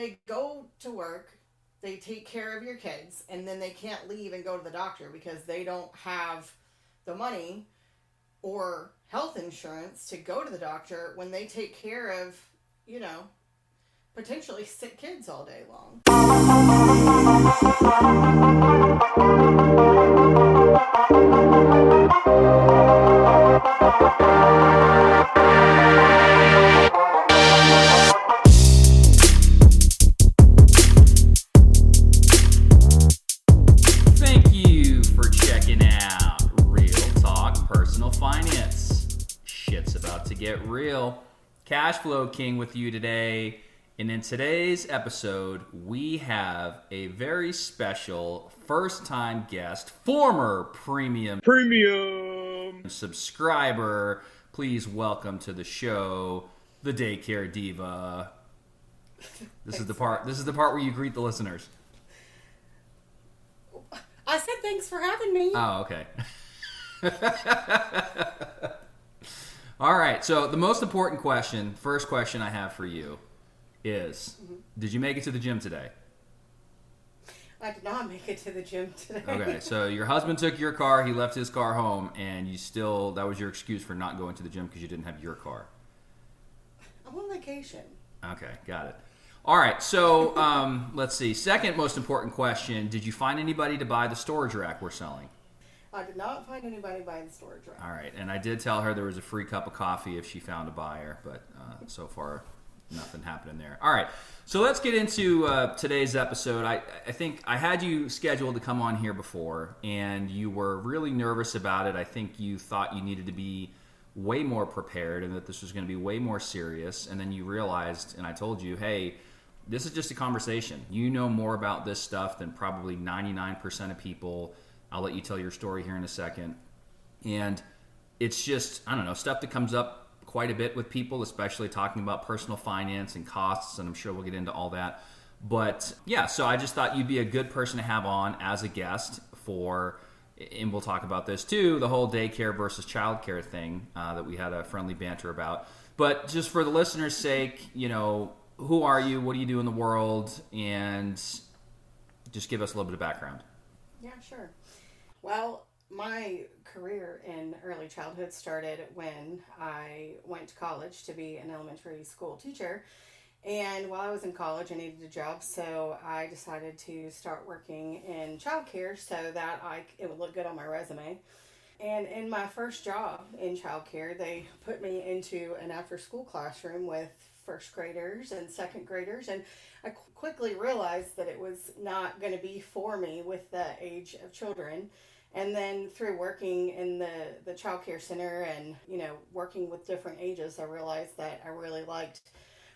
they go to work, they take care of your kids, and then they can't leave and go to the doctor because they don't have the money or health insurance to go to the doctor when they take care of, potentially sick kids all day long. Thank you for checking out Real Talk Personal Finance. Shit's about to get real. Cash Flow King with you today. And in today's episode, we have a very special first-time guest, former premium subscriber. Please welcome to the show, the Daycare Diva. This is the part where you greet the listeners. I said thanks for having me. Oh, okay. All right, so the most important question, first question I have for you is, did you make it to the gym today? I did not make it to the gym today. Okay, so your husband took your car, he left his car home, and that was your excuse for not going to the gym because you didn't have your car. I'm on vacation. Okay, got it. All right, so let's see. Second most important question, did you find anybody to buy the storage rack we're selling? I did not find anybody buying the storage rack. All right, and I did tell her there was a free cup of coffee if she found a buyer, but so far nothing happening there. All right, so let's get into today's episode. I think I had you scheduled to come on here before, and you were really nervous about it. I think you thought you needed to be way more prepared and that this was going to be way more serious, and then you realized, and I told you, hey, this is just a conversation. You know more about this stuff than probably 99% of people. I'll let you tell your story here in a second. And it's just, I don't know, stuff that comes up quite a bit with people, especially talking about personal finance and costs, and I'm sure we'll get into all that. But yeah, so I just thought you'd be a good person to have on as a guest for, and we'll talk about this too, the whole daycare versus childcare thing that we had a friendly banter about. But just for the listeners' sake, who are you? What do you do in the world? And just give us a little bit of background. Yeah, sure. Well, my career in early childhood started when I went to college to be an elementary school teacher. And while I was in college, I needed a job, so I decided to start working in childcare so that it would look good on my resume. And in my first job in childcare, they put me into an after-school classroom with first graders and second graders, and I quickly realized that it was not going to be for me with the age of children. And then through working in the child care center and, working with different ages, I realized that I really liked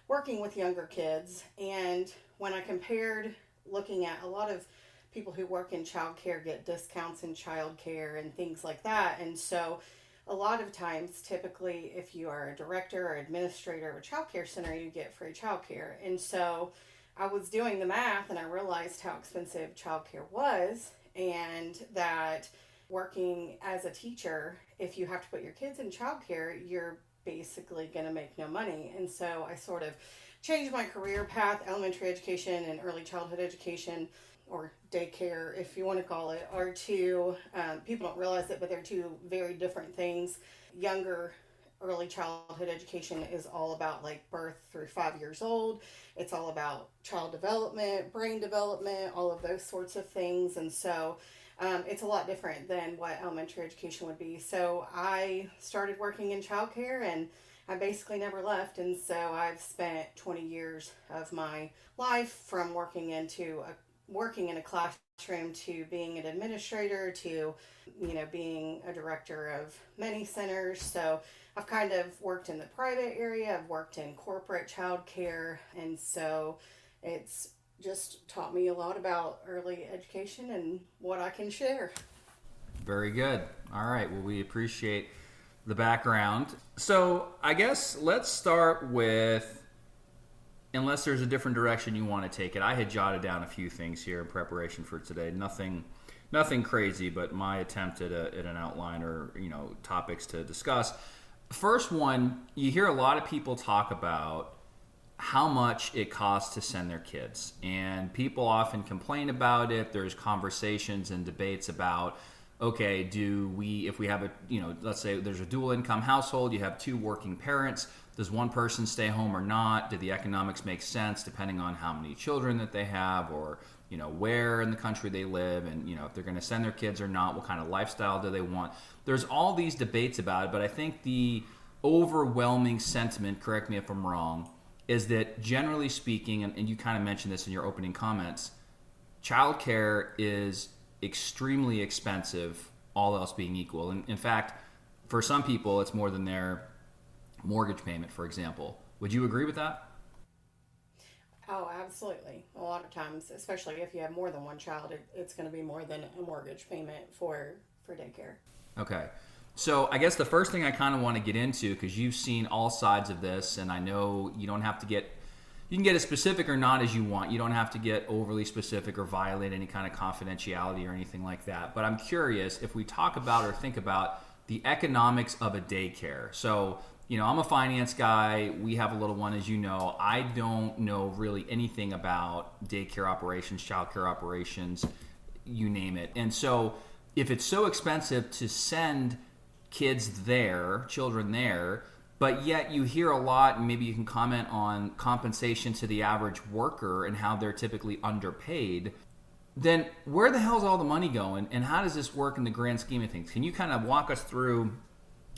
working with younger kids. And when I compared looking at a lot of people who work in child care get discounts in child care and things like that. And so a lot of times, typically, if you are a director or administrator of a child care center, you get free child care. And so I was doing the math and I realized how expensive child care was, and that working as a teacher, if you have to put your kids in childcare, you're basically going to make no money. And so I sort of changed my career path. Elementary education and early childhood education, or daycare if you want to call it, are two, people don't realize it, but they're two very different things. Younger early childhood education is all about like birth through 5 years old. It's all about child development, brain development, all of those sorts of things. And so it's a lot different than what elementary education would be. So I started working in childcare and I basically never left. And so I've spent 20 years of my life from working in a classroom to being an administrator to, being a director of many centers. So I've kind of worked in the private area. I've worked in corporate childcare. And so it's just taught me a lot about early education and what I can share. Very good. All right. Well, we appreciate the background. So I guess let's start with, unless there's a different direction you want to take it. I had jotted down a few things here in preparation for today. Nothing crazy, but my attempt at an outline or, topics to discuss. First one, you hear a lot of people talk about how much it costs to send their kids. And people often complain about it. There's conversations and debates about, okay, if we have let's say there's a dual income household, you have two working parents, does one person stay home or not? Do the economics make sense depending on how many children that they have, or where in the country they live, and if they're going to send their kids or not, what kind of lifestyle do they want? There's all these debates about it, but I think the overwhelming sentiment, correct me if I'm wrong, is that generally speaking, and you kind of mentioned this in your opening comments, childcare is extremely expensive, all else being equal. And in fact, for some people, it's more than their mortgage payment, for example. Would you agree with that? Oh, absolutely. A lot of times, especially if you have more than one child, it's going to be more than a mortgage payment for daycare. Okay. So I guess the first thing I kind of want to get into, because you've seen all sides of this, and I know you don't have to you can get as specific or not as you want. You don't have to get overly specific or violate any kind of confidentiality or anything like that. But I'm curious if we talk about or think about the economics of a daycare. So, I'm a finance guy. We have a little one, as you know. I don't know really anything about daycare operations, childcare operations, you name it. And so if it's so expensive to send children there, but yet you hear a lot, and maybe you can comment on compensation to the average worker and how they're typically underpaid, then where the hell's all the money going, and how does this work in the grand scheme of things? Can you kind of walk us through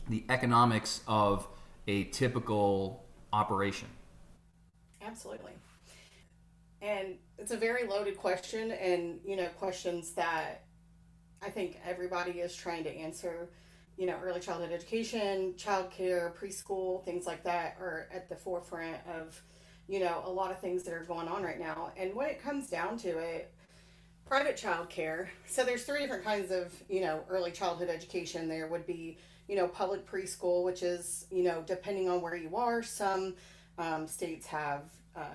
the economics of a typical operation? Absolutely. And it's a very loaded question, and questions that I think everybody is trying to answer. Early childhood education, childcare, preschool, things like that are at the forefront of a lot of things that are going on right now. And when it comes down to it, private childcare, so there's three different kinds of early childhood education. There would be public preschool, which is depending on where you are. Some states have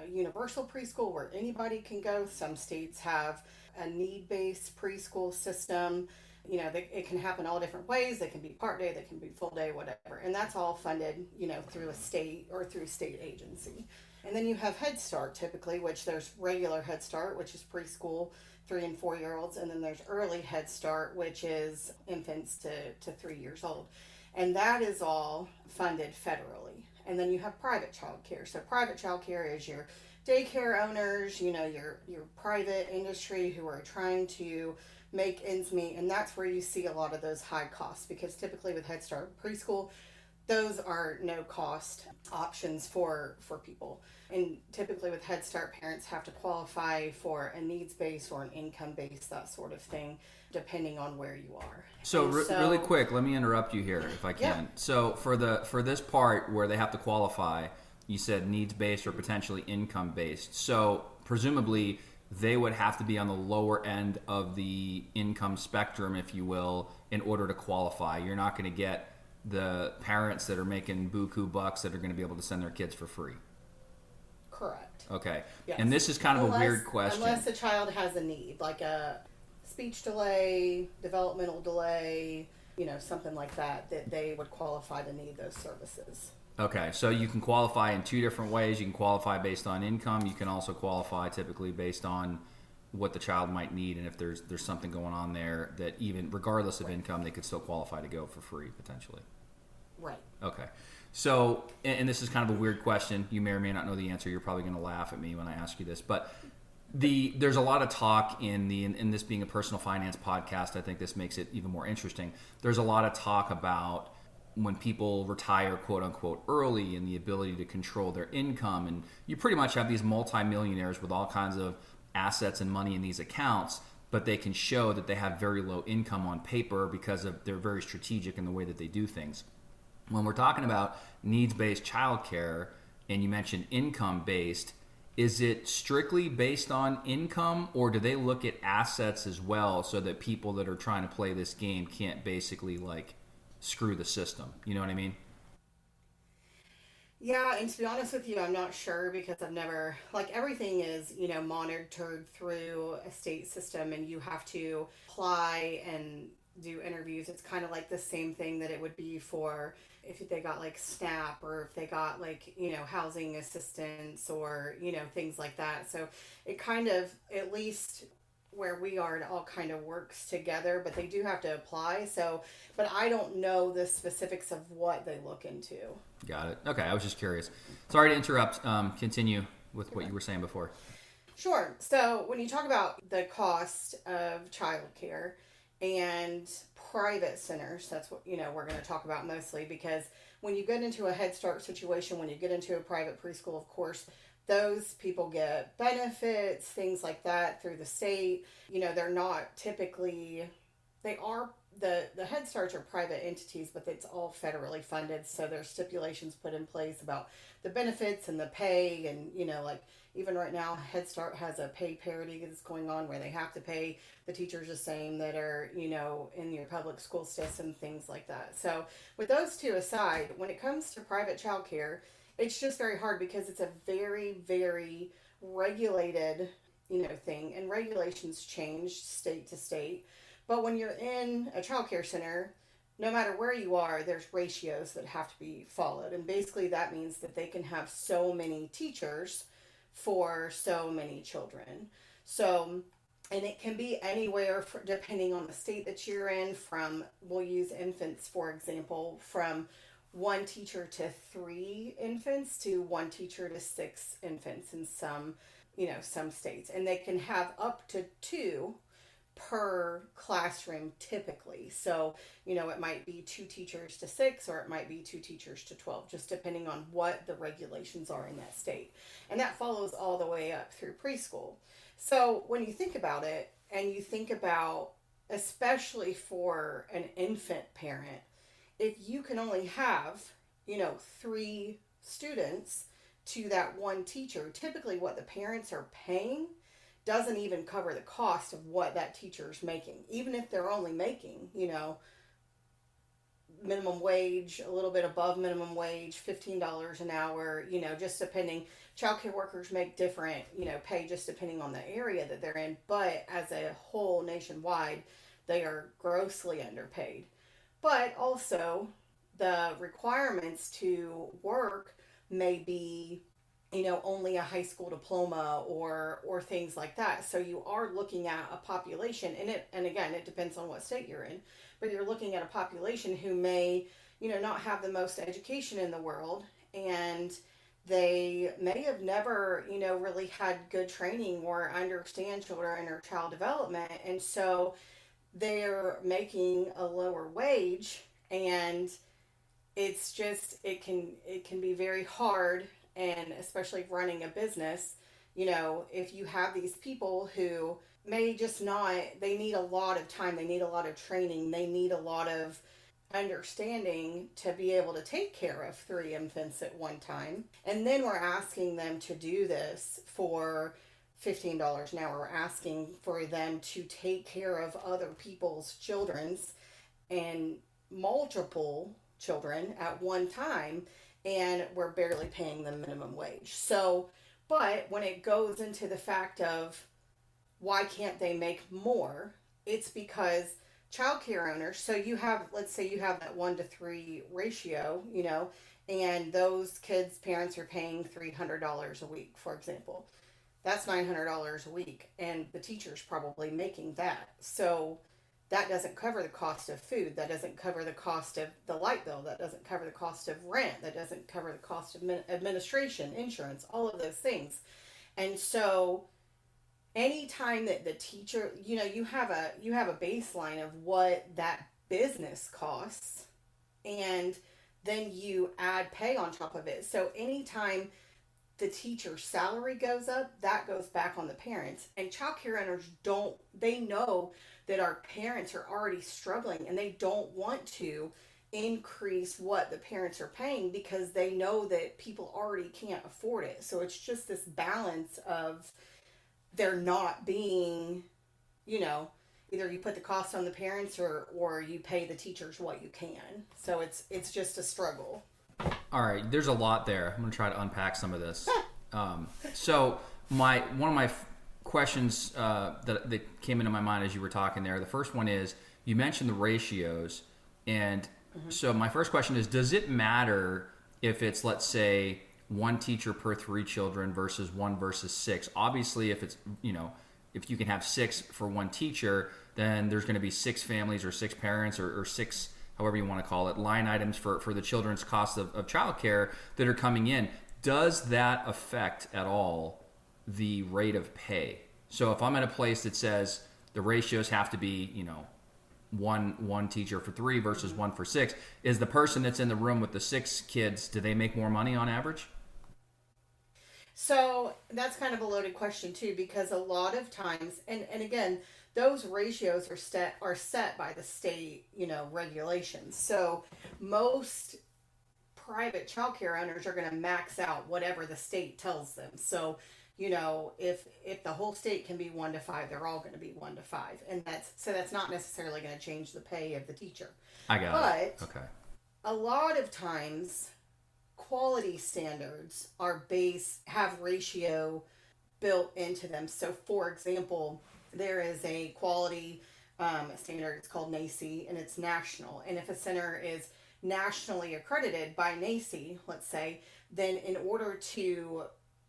universal preschool where anybody can go. Some states have a need-based preschool system. It can happen all different ways. They can be part day, they can be full day, whatever. And that's all funded, through a state or through a state agency. And then you have Head Start typically, which there's regular Head Start, which is preschool, 3 and 4 year olds. And then there's early Head Start, which is infants to 3 years old. And that is all funded federally. And then you have private child care. So private child care is your daycare owners, your private industry who are trying to make ends meet, and that's where you see a lot of those high costs, because typically with Head Start preschool, those are no cost options for people. And typically with Head Start, parents have to qualify for a needs-based or an income-based, that sort of thing, depending on where you are. So really quick, let me interrupt you here if I can. Yeah. So for this part where they have to qualify, you said needs-based or potentially income-based. So presumably they would have to be on the lower end of the income spectrum, if you will, in order to qualify. You're not going to get the parents that are making buku bucks that are going to be able to send their kids for free. Correct. Okay. Yes. And this is kind of a weird question. Unless the child has a need, like a speech delay, developmental delay, something like that they would qualify to need those services. Okay, so you can qualify in two different ways. You can qualify based on income. You can also qualify typically based on what the child might need, and if there's something going on there that even regardless of income, they could still qualify to go for free potentially. Right. Okay. So, and this is kind of a weird question. You may or may not know the answer. You're probably going to laugh at me when I ask you this, but there's a lot of talk in this being a personal finance podcast. I think this makes it even more interesting. There's a lot of talk about when people retire, quote unquote, early, and the ability to control their income. And you pretty much have these multimillionaires with all kinds of assets and money in these accounts, but they can show that they have very low income on paper because they're very strategic in the way that they do things. When we're talking about needs-based childcare, and you mentioned income-based, is it strictly based on income, or do they look at assets as well so that people that are trying to play this game can't basically screw the system? You know what I mean? Yeah, and to be honest with you, I'm not sure, because I've never, everything is, monitored through a state system, and you have to apply and do interviews, it's kind of like the same thing that it would be for if they got like SNAP, or if they got like, housing assistance, or, things like that. So it kind of, at least where we are, it all kind of works together, but they do have to apply. So, but I don't know the specifics of what they look into. Got it. Okay, I was just curious. Sorry to interrupt. Continue with what you were saying before. Sure. So when you talk about the cost of childcare and private centers, that's what, we're going to talk about mostly, because when you get into a Head Start situation, when you get into a private preschool, of course, those people get benefits, things like that through the state. They're not typically, they are, the Head Starts are private entities, but it's all federally funded. So there's stipulations put in place about the benefits and the pay. And, like even right now, Head Start has a pay parity that's going on where they have to pay the teachers the same that are, in your public school system, things like that. So with those two aside, when it comes to private childcare, it's just very hard because it's a very, very regulated, thing, and regulations change state to state. But when you're in a childcare center, no matter where you are, there's ratios that have to be followed. And basically that means that they can have so many teachers for so many children. So, and it can be anywhere, depending on the state that you're in, from, we'll use infants, for example, from 1 teacher to 3 infants to 1 teacher to 6 infants in some states. And they can have up to 2 per classroom typically. So, it might be 2 teachers to 6, or it might be 2 teachers to 12, just depending on what the regulations are in that state. And that follows all the way up through preschool. So when you think about it, and you think about, especially for an infant parent, if you can only have, 3 students to that 1 teacher, typically what the parents are paying doesn't even cover the cost of what that teacher's making. Even if they're only making, minimum wage, a little bit above minimum wage, $15 an hour, just depending. Childcare workers make different, pay just depending on the area that they're in. But as a whole, nationwide, they are grossly underpaid. But also, the requirements to work may be, only a high school diploma or things like that. So you are looking at a population, and again, it depends on what state you're in, but you're looking at a population who may, not have the most education in the world, and they may have never, really had good training or understand children or child development. And so they're making a lower wage, and it's just, it can be very hard. And especially running a business, if you have these people who may just not, they need a lot of time, they need a lot of training, they need a lot of understanding to be able to take care of 3 infants at one time. And then we're asking them to do this for $15 an hour. We're asking for them to take care of other people's children's, and multiple children at one time, and we're barely paying them minimum wage. So, but when it goes into the fact of why can't they make more, it's because childcare owners, so you have, let's say you have that 1 to 3 ratio, and those kids' parents are paying $300 a week, for example. That's $900 a week, and the teacher's probably making that. So that doesn't cover the cost of food. That doesn't cover the cost of the light bill. That doesn't cover the cost of rent. That doesn't cover the cost of administration, insurance, all of those things. And so anytime that the teacher, you have a baseline of what that business costs, and then you add pay on top of it. So anytime the teacher's salary goes up, that goes back on the parents. And childcare owners they know that our parents are already struggling, and they don't want to increase what the parents are paying because they know that people already can't afford it. So it's just this balance of there not being, either you put the cost on the parents or you pay the teachers what you can. So it's just a struggle. All right, there's a lot there. I'm going to try to unpack some of this. So one of my questions that came into my mind as you were talking there, the first one is, you mentioned the ratios, and so my first question is, does it matter if it's, let's say, one teacher per 3 children versus 1 versus 6? Obviously, if it's, if you can have 6 for one teacher, then there's going to be 6 families or 6 parents or 6, however you want to call it, line items for the children's cost of childcare that are coming in. Does that affect at all the rate of pay? So if I'm in a place that says the ratios have to be, one teacher for 3 versus 1 for 6, is the person that's in the room with the 6 kids, do they make more money on average? So that's kind of a loaded question too, because a lot of times, and again, those ratios are set by the state, regulations. So most private childcare owners are going to max out whatever the state tells them. So, if the whole state can be 1 to 5, they're all going to be 1 to 5, and that's not necessarily going to change the pay of the teacher. I got it. But okay, a lot of times, quality standards have ratio built into them. So, for example, there is a quality standard. It's called NACE, and it's national. And if a center is nationally accredited by NACE, let's say, then in order to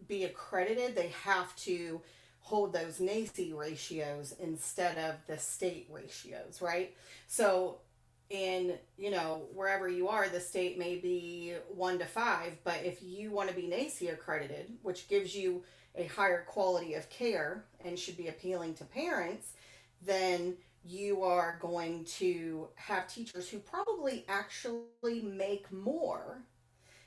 be accredited, they have to hold those NACE ratios instead of the state ratios, right? So in, wherever you are, the state may be 1 to 5, but if you want to be NACE accredited, which gives you a higher quality of care and should be appealing to parents, then you are going to have teachers who probably actually make more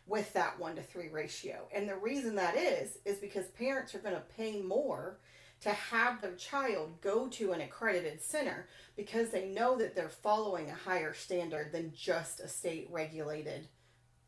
with that 1 to 3 ratio. And the reason that is because parents are going to pay more to have their child go to an accredited center because they know that they're following a higher standard than just a state regulated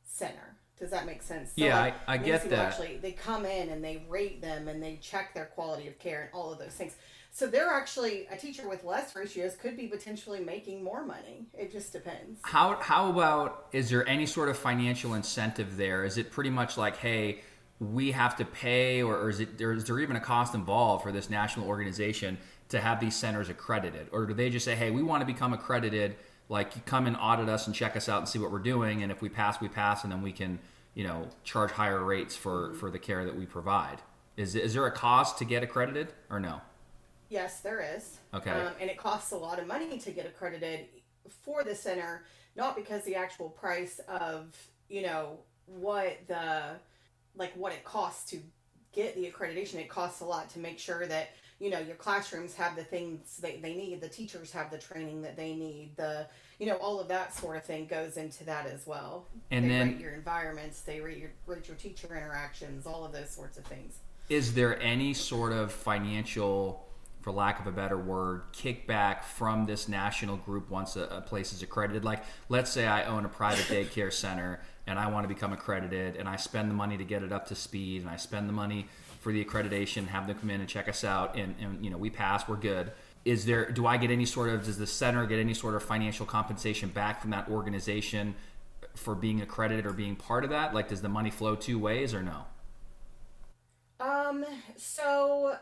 center. Does that make sense? So yeah, I get that. Actually, they come in and they rate them and they check their quality of care and all of those things. So they're actually, a teacher with less ratios could be potentially making more money. It just depends. How about, is there any sort of financial incentive there? Is it pretty much like, hey, we have to pay, or is there even a cost involved for this national organization to have these centers accredited? Or do they just say, hey, we want to become accredited, like you come and audit us and check us out and see what we're doing, and if we pass, we pass, and then we can, charge higher rates for the care that we provide? Is there a cost to get accredited or no? Yes, there is. Okay. And it costs a lot of money to get accredited for the center, not because the actual price of, what it costs to get the accreditation. It costs a lot to make sure that, your classrooms have the things they need, the teachers have the training that they need, all of that sort of thing goes into that as well. And they then rate your environments, they rate your teacher interactions, all of those sorts of things. Is there any sort of financial, for lack of a better word, kickback from this national group once a place is accredited? Like, let's say I own a private daycare center and I want to become accredited, and I spend the money to get it up to speed, and I spend the money for the accreditation, have them come in and check us out, and we pass, we're good. Does the center get any sort of financial compensation back from that organization for being accredited or being part of that? Like, does the money flow 2 ways or no? So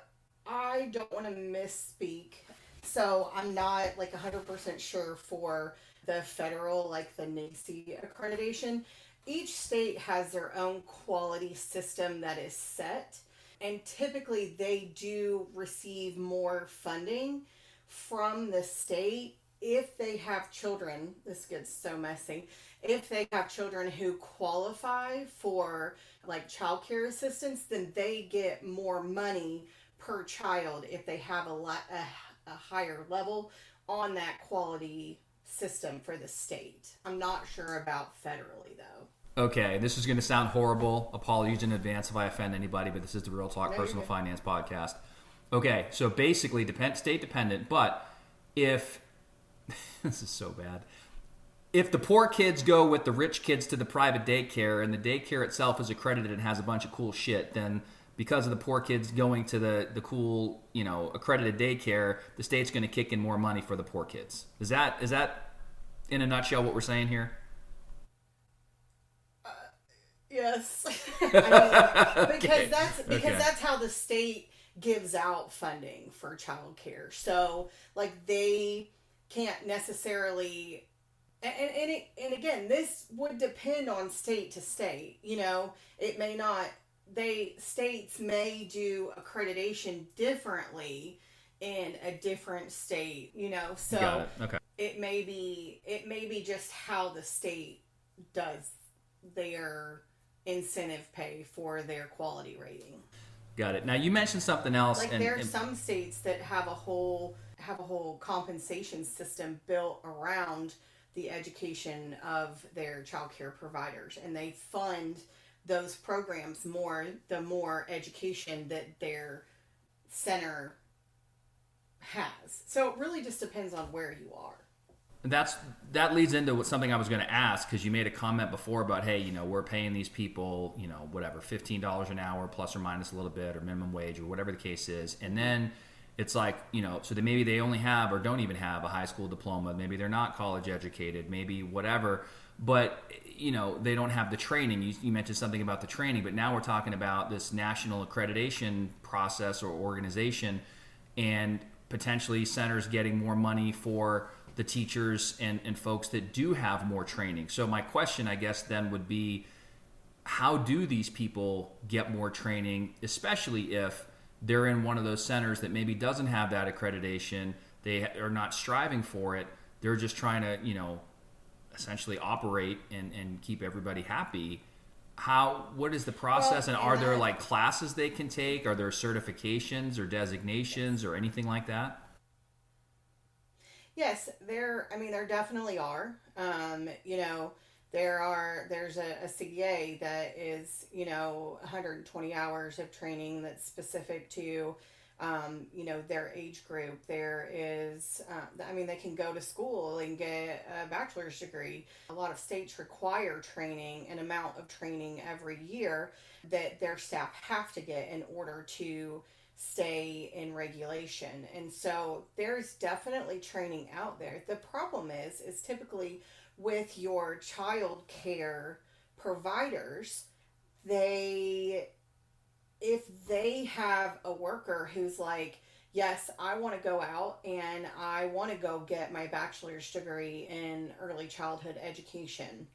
I don't want to misspeak. So I'm not 100% sure for the federal, the NACE accreditation. Each state has their own quality system that is set. And typically they do receive more funding from the state if they have children. This gets so messy. If they have children who qualify for childcare assistance, then they get more money per child if they have a higher level on that quality system for the state. I'm not sure about federally though. Okay, this is going to sound horrible. Apologies in advance if I offend anybody, but this is the Real Talk Personal Finance Podcast. Okay, so basically state dependent, but if this is so bad. If the poor kids go with the rich kids to the private daycare and the daycare itself is accredited and has a bunch of cool shit, then because of the poor kids going to the cool, accredited daycare, the state's going to kick in more money for the poor kids. Is that in a nutshell what we're saying here? Yes. That's how the state gives out funding for childcare. So they can't necessarily, and again, this would depend on state to state. It may not. States may do accreditation differently in a different state. So Got it. Okay. it may be just how the state does their incentive pay for their quality rating. Got it. Now you mentioned something else, Like there are some states that have a whole compensation system built around the education of their child care providers, and they fund those programs more the more education that their center has. So it really just depends on where you are. That leads into something I was going to ask, because you made a comment before about, hey, we're paying these people, whatever, $15 an hour plus or minus a little bit, or minimum wage, or whatever the case is, and then it's like, so that maybe they only have or don't even have a high school diploma, maybe they're not college educated, maybe whatever, but they don't have the training. You mentioned something about the training, but now we're talking about this national accreditation process or organization, and potentially centers getting more money for the teachers and folks that do have more training. So my question, I guess, then would be, how do these people get more training, especially if they're in one of those centers that maybe doesn't have that accreditation, they are not striving for it, they're just trying to, essentially operate and keep everybody happy? What is the process? And are there like classes they can take? Are there certifications or designations or anything like that? Yes, there definitely are. There's a CDA that is, 120 hours of training that's specific to, their age group. There is, they can go to school and get a bachelor's degree. A lot of states require training, an amount of training every year that their staff have to get in order to stay in regulation. And so there's definitely training out there. The problem is typically with your child care providers, if they have a worker who's like, yes, I want to go out and I want to go get my bachelor's degree in early childhood education,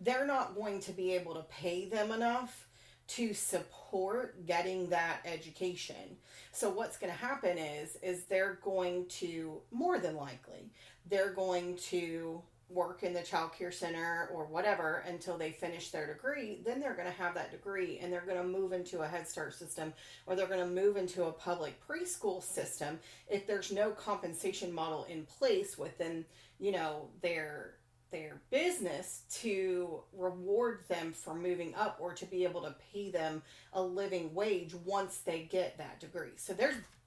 they're not going to be able to pay them enough to support getting that education. So what's going to happen is they're going to, more than likely, they're going to work in the child care center or whatever until they finish their degree. Then they're going to have that degree and they're going to move into a Head Start system, or they're going to move into a public preschool system if there's no compensation model in place within, their business to reward them for moving up, or to be able to pay them a living wage once they get that degree. So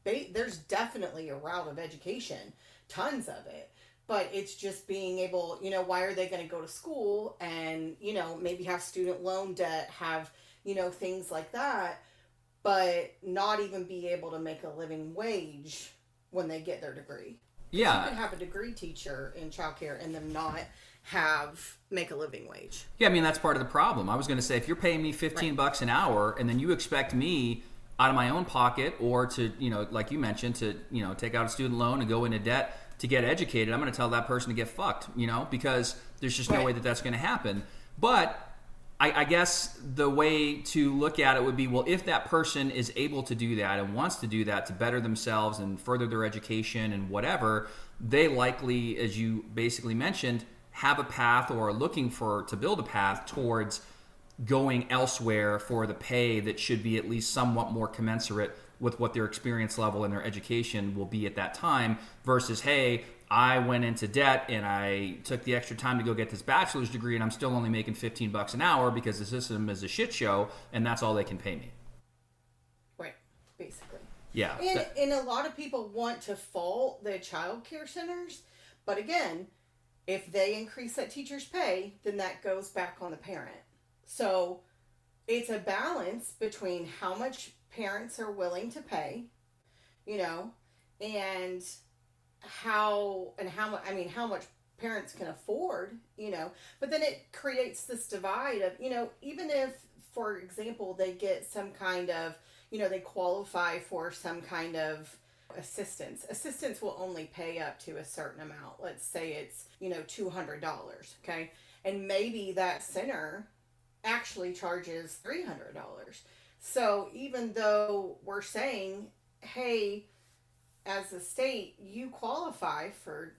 there's definitely a route of education, tons of it. But it's just being able, why are they going to go to school and, maybe have student loan debt, have, things like that, but not even be able to make a living wage when they get their degree. Yeah. You could have a degree teacher in childcare and them not make a living wage. Yeah, that's part of the problem. I was going to say, if you're paying me $15 an hour and then you expect me out of my own pocket, or to, like you mentioned, to, take out a student loan and go into debt to get educated, I'm going to tell that person to get fucked, because there's just no way that that's going to happen. But I guess the way to look at it would be, well, if that person is able to do that and wants to do that to better themselves and further their education and whatever, they likely, as you basically mentioned, have a path, or are looking to build a path towards going elsewhere for the pay that should be at least somewhat more commensurate with what their experience level and their education will be at that time, versus, hey, I went into debt and I took the extra time to go get this bachelor's degree and I'm still only making $15 an hour because the system is a shit show and that's all they can pay me. Right, basically. Yeah. And a lot of people want to fault the child care centers, but again, if they increase that teacher's pay, then that goes back on the parent. So it's a balance between how much parents are willing to pay, and how much parents can afford, but then it creates this divide of, even if, for example, they get some kind of, they qualify for some kind of Assistance will only pay up to a certain amount. Let's say it's, $200, okay? And maybe that center actually charges $300. So even though we're saying, hey, as a state, you qualify for,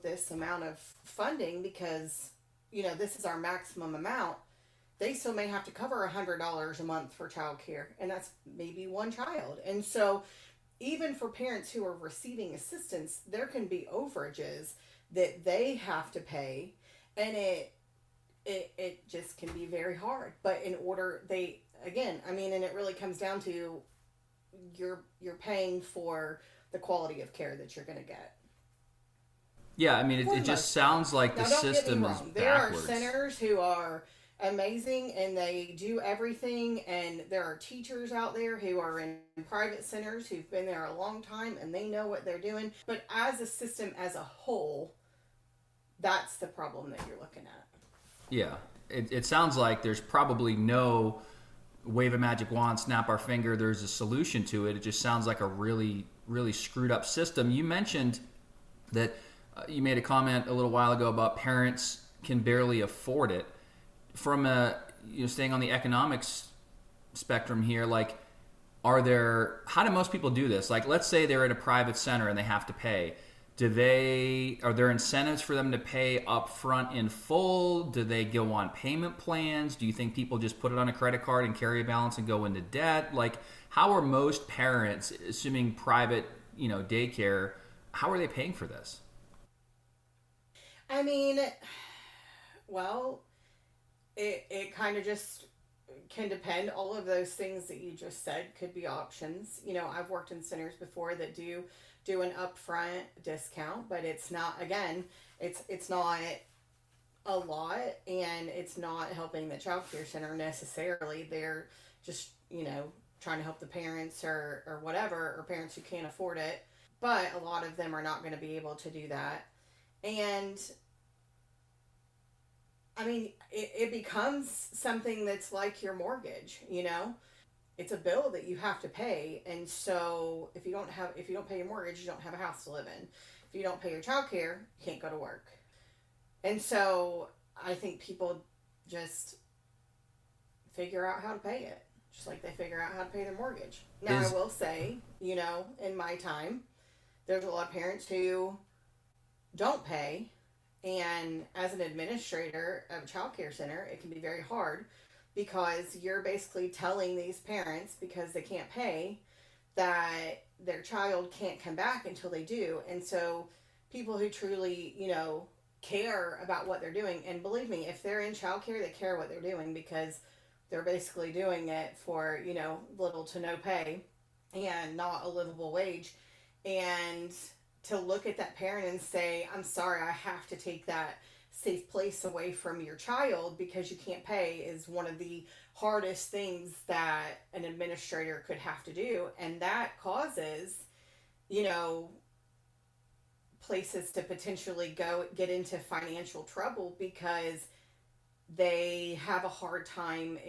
this amount of funding because, this is our maximum amount, they still may have to cover $100 a month for childcare, and that's maybe one child. And so even for parents who are receiving assistance, there can be overages that they have to pay, and it just can be very hard. But in order, and it really comes down to you're paying for the quality of care that you're going to get. Yeah, I mean, it just sounds like the system is backwards. There are centers who are amazing and they do everything, and there are teachers out there who are in private centers who've been there a long time and they know what they're doing. But as a system as a whole, that's the problem that you're looking at. Yeah, it sounds like there's probably no wave a magic wand, snap our finger, there's a solution to it. It just sounds like a really, really screwed up system. You mentioned that you made a comment a little while ago about parents can barely afford it. From staying on the economics spectrum here, like, how do most people do this? Like, let's say they're at a private center and they have to pay. Are there incentives for them to pay up front in full? Do they go on payment plans? Do you think people just put it on a credit card and carry a balance and go into debt? Like, how are most parents, assuming private, daycare, how are they paying for this? I mean, well, it kind of just can depend. All of those things that you just said could be options. I've worked in centers before that do an upfront discount, but it's not, again, it's not a lot, and it's not helping the child care center necessarily. They're just, trying to help the parents or whatever, or parents who can't afford it. But a lot of them are not going to be able to do that. And I mean, it becomes something that's like your mortgage, It's a bill that you have to pay, and so if you don't pay your mortgage, you don't have a house to live in. If you don't pay your child care, you can't go to work. And so I think people just figure out how to pay it, just like they figure out how to pay their mortgage. Now, I will say, in my time, there's a lot of parents who don't pay, and as an administrator of a child care center, it can be very hard, because you're basically telling these parents, because they can't pay, that their child can't come back until they do. And so people who truly, care about what they're doing, and believe me, if they're in childcare, they care what they're doing, because they're basically doing it for, little to no pay and not a livable wage. And to look at that parent and say, I'm sorry, I have to take that safe place away from your child because you can't pay, is one of the hardest things that an administrator could have to do. And that causes, places to potentially get into financial trouble, because they have a hard time,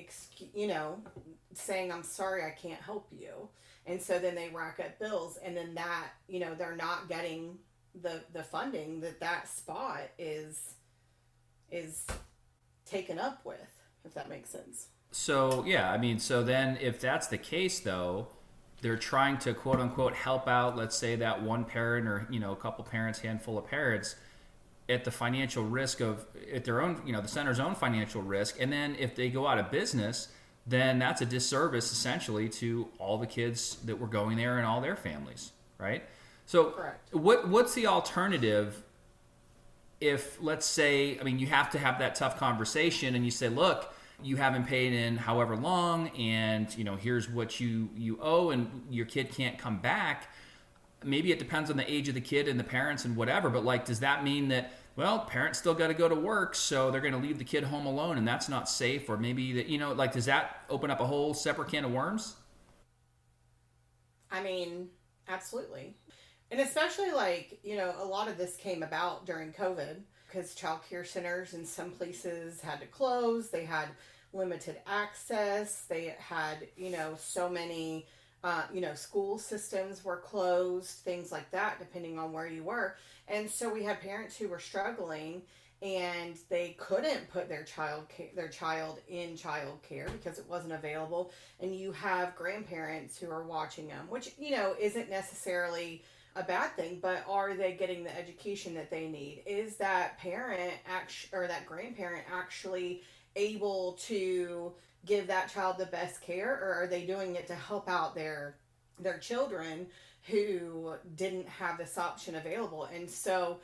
saying, I'm sorry, I can't help you. And so then they rack up bills, and then that, they're not getting the funding that spot is taken up with, if that makes sense. So, yeah, I mean, so then if that's the case, though, they're trying to, quote unquote, help out, let's say, that one parent or, a couple parents, handful of parents, at the financial risk at their own, the center's own financial risk. And then if they go out of business, then that's a disservice essentially to all the kids that were going there and all their families, right? So correct. What's the alternative if, let's say, I mean, you have to have that tough conversation and you say, look, you haven't paid in however long, and here's what you owe, and your kid can't come back. Maybe it depends on the age of the kid and the parents and whatever, but like, does that mean that, well, parents still got to go to work, so they're going to leave the kid home alone, and that's not safe? Or maybe that, like, does that open up a whole separate can of worms? I mean, absolutely. And especially, like, a lot of this came about during COVID, because child care centers in some places had to close. They had limited access. They had, so many School systems were closed, things like that, depending on where you were. And so we had parents who were struggling and they couldn't put their child in child care because it wasn't available. And you have grandparents who are watching them, which, isn't necessarily a bad thing, but are they getting the education that they need? Is that parent or that grandparent actually able to give that child the best care, or are they doing it to help out their children who didn't have this option available? And so,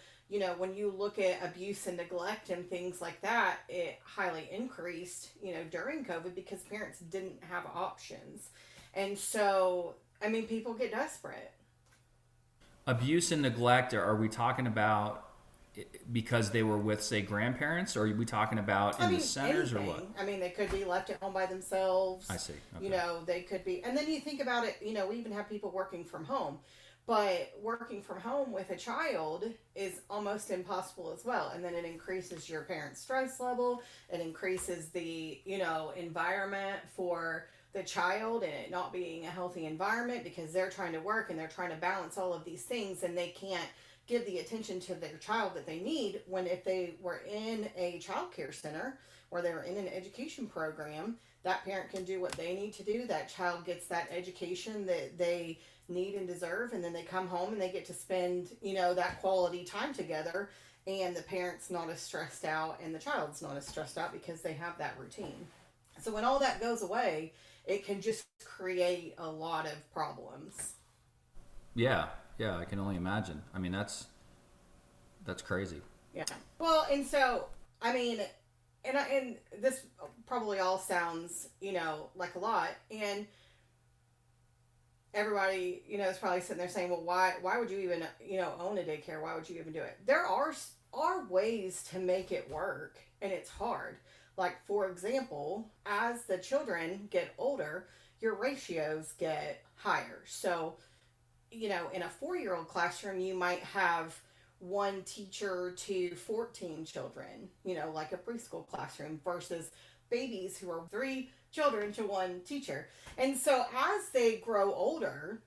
when you look at abuse and neglect and things like that, it highly increased, during COVID because parents didn't have options. And so, people get desperate. Abuse and neglect, are we talking about because they were with, say, grandparents, or are we talking about in the centers, anything. or what? They could be left at home by themselves. I see. Okay. They could be. And then you think about it, we even have people working from home. But working from home with a child is almost impossible as well. And then it increases your parent's stress level. It increases the, environment for the child and it not being a healthy environment because they're trying to work and they're trying to balance all of these things and they can't give the attention to their child that they need, when if they were in a child care center or they were in an education program, that parent can do what they need to do. That child gets that education that they need and deserve, and then they come home and they get to spend, that quality time together, and the parent's not as stressed out and the child's not as stressed out because they have that routine. So when all that goes away, it can just create a lot of problems. Yeah, I can only imagine. That's crazy. Yeah. Well, and so, and this probably all sounds, like a lot, and everybody, is probably sitting there saying, well, why would you even, own a daycare? Why would you even do it? There are ways to make it work, and it's hard. Like, for example, as the children get older, your ratios get higher. So, in a 4-year-old classroom, you might have one teacher to 14 children, like a preschool classroom, versus babies who are 3 children to 1 teacher. And so as they grow older,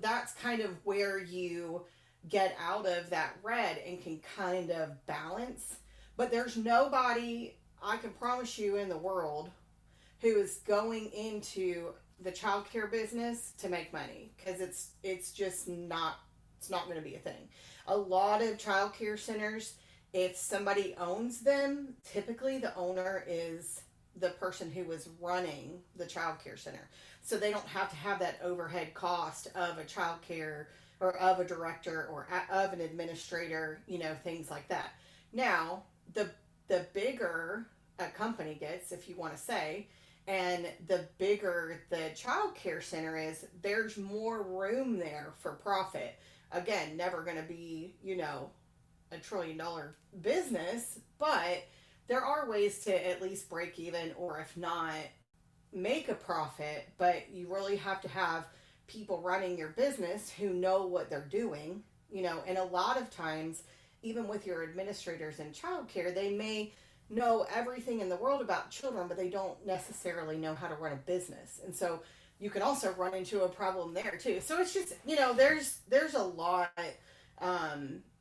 that's kind of where you get out of that red and can kind of balance. But there's nobody, I can promise you, in the world who is going into the childcare business to make money, because it's just not, it's not going to be a thing. A lot of childcare centers, if somebody owns them, typically the owner is the person who is running the childcare center, so they don't have to have that overhead cost of a childcare or of a director or of an administrator, things like that. Now, the bigger a company gets, if you want to say, and the bigger the child care center is, there's more room there for profit. Again, never going to be, a $1 trillion business, but there are ways to at least break even, or if not, make a profit. But you really have to have people running your business who know what they're doing, and a lot of times, even with your administrators in childcare, they may know everything in the world about children, but they don't necessarily know how to run a business. And so you can also run into a problem there too. So it's just, there's a lot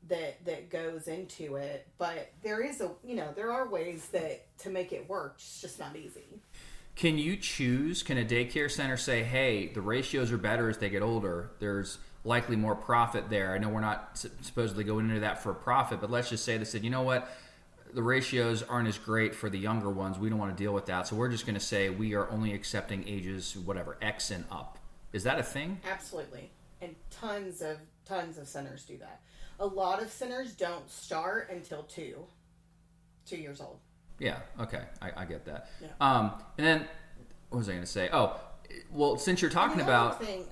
that goes into it, but there is there are ways to make it work. It's just not easy. Can a daycare center say, hey, the ratios are better as they get older, there's likely more profit there? I know we're not supposedly going into that for a profit, but let's just say they said, you know what, the ratios aren't as great for the younger ones. We don't want to deal with that. So we're just going to say we are only accepting ages, whatever, X and up. Is that a thing? Absolutely. And tons of centers do that. A lot of centers don't start until 2 years old. Yeah. Okay. I get that. Yeah. And then what was I going to say? Oh, well, since you're talking about... And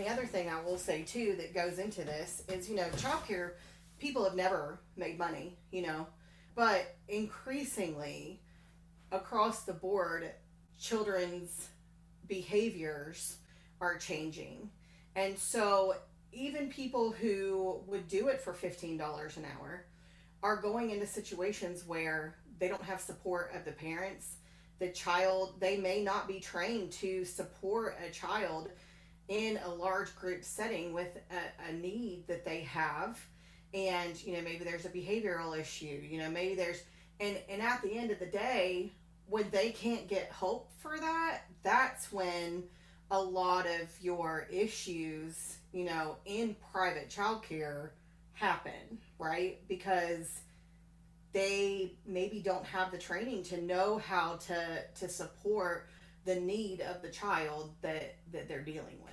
the other thing I will say too that goes into this is, childcare, people have never made money, but increasingly across the board, children's behaviors are changing. And so even people who would do it for $15 an hour are going into situations where they don't have support of the parents. the child, they may not be trained to support a child in a large group setting with a need that they have. And maybe there's a behavioral issue, maybe there's, and at the end of the day, when they can't get help for that, that's when a lot of your issues, in private childcare happen, right? Because they maybe don't have the training to know how to support the need of the child that they're dealing with.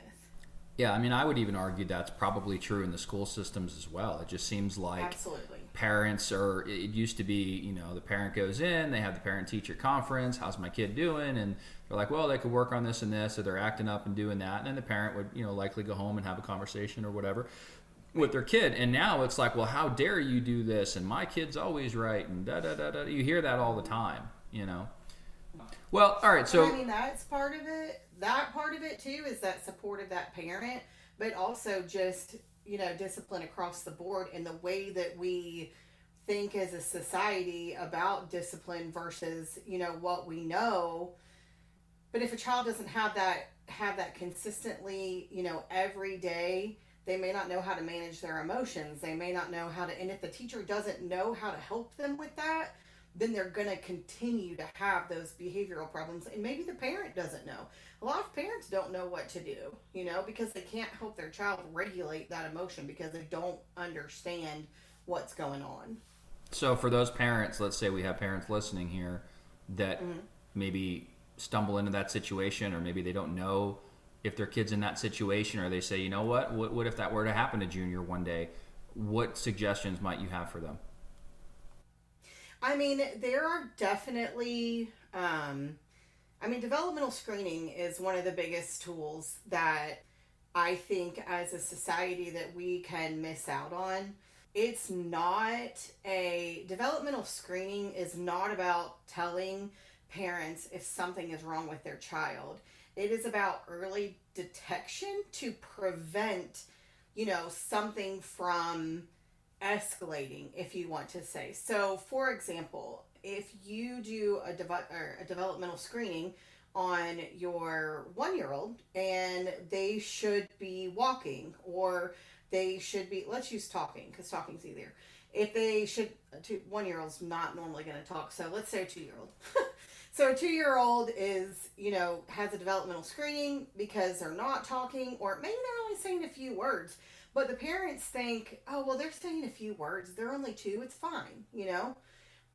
Yeah, I mean, I would even argue that's probably true in the school systems as well. It just seems like Absolutely. Parents are, it used to be, the parent goes in, they have the parent-teacher conference, how's my kid doing? And they're like, well, they could work on this and this, or they're acting up and doing that. And then the parent would, likely go home and have a conversation or whatever with their kid. And now it's like, well, how dare you do this? And my kid's always right. And da-da-da-da. You hear that all the time, Well, all right, so... I mean, that's part of it. That part of it, too, is that support of that parent, but also just, discipline across the board and the way that we think as a society about discipline versus, what we know. But if a child doesn't have that consistently, every day, they may not know how to manage their emotions. They may not know how to, and if the teacher doesn't know how to help them with that, then they're going to continue to have those behavioral problems. And maybe the parent doesn't know. A lot of parents don't know what to do, because they can't help their child regulate that emotion because they don't understand what's going on. So for those parents, let's say we have parents listening here that maybe stumble into that situation, or maybe they don't know if their kid's in that situation, or they say, you know what if that were to happen to Junior one day? What suggestions might you have for them? I mean, there are definitely, developmental screening is one of the biggest tools that I think as a society that we can miss out on. Developmental screening is not about telling parents if something is wrong with their child. It is about early detection to prevent, something from escalating, if you want to say. So, for example, if you do a developmental screening on your 1-year-old and they should be walking, or they should be, let's use talking because talking's easier. If they should, 1-year-old's not normally going to talk, so let's say a 2-year-old. So a 2-year-old is, has a developmental screening because they're not talking, or maybe they're only saying a few words. But the parents think, oh, well, they're saying a few words. They're only 2. It's fine,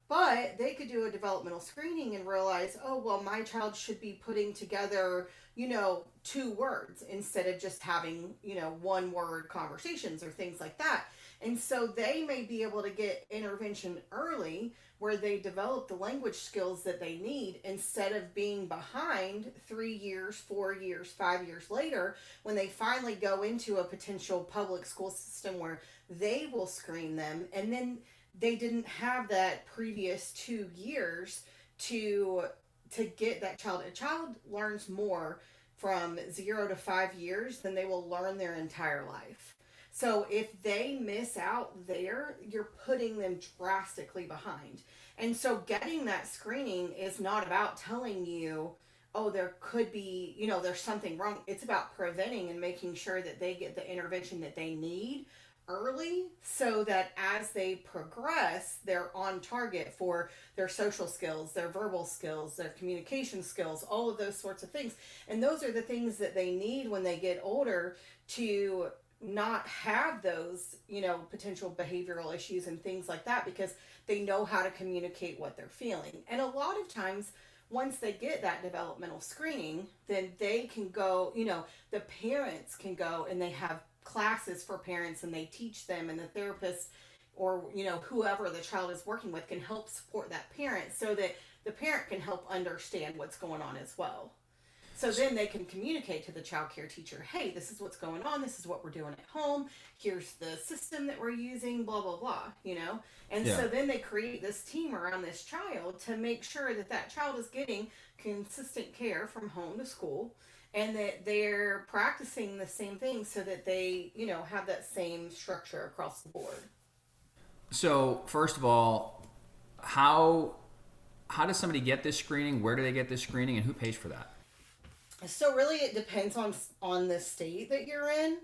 But they could do a developmental screening and realize, oh, well, my child should be putting together, 2 words instead of just having, 1-word conversations or things like that. And so they may be able to get intervention early where they develop the language skills that they need instead of being behind 3 years, 4 years, 5 years later when they finally go into a potential public school system where they will screen them, and then they didn't have that previous 2 years to get that child. A child learns more from 0 to 5 years than they will learn their entire life. So if they miss out there, you're putting them drastically behind. And so getting that screening is not about telling you, oh, there could be, there's something wrong. It's about preventing and making sure that they get the intervention that they need early so that as they progress, they're on target for their social skills, their verbal skills, their communication skills, all of those sorts of things. And those are the things that they need when they get older to not have those, potential behavioral issues and things like that, because they know how to communicate what they're feeling. And a lot of times, once they get that developmental screening, then they can go, the parents can go and they have classes for parents and they teach them, and the therapist or, whoever the child is working with can help support that parent so that the parent can help understand what's going on as well. So then they can communicate to the child care teacher, hey, this is what's going on. This is what we're doing at home. Here's the system that we're using, blah, blah, blah, And so then they create this team around this child to make sure that that child is getting consistent care from home to school, and that they're practicing the same things so that they, have that same structure across the board. So first of all, how how does somebody get this screening? Where do they get this screening, and who pays for that? So really it depends on the state that you're in.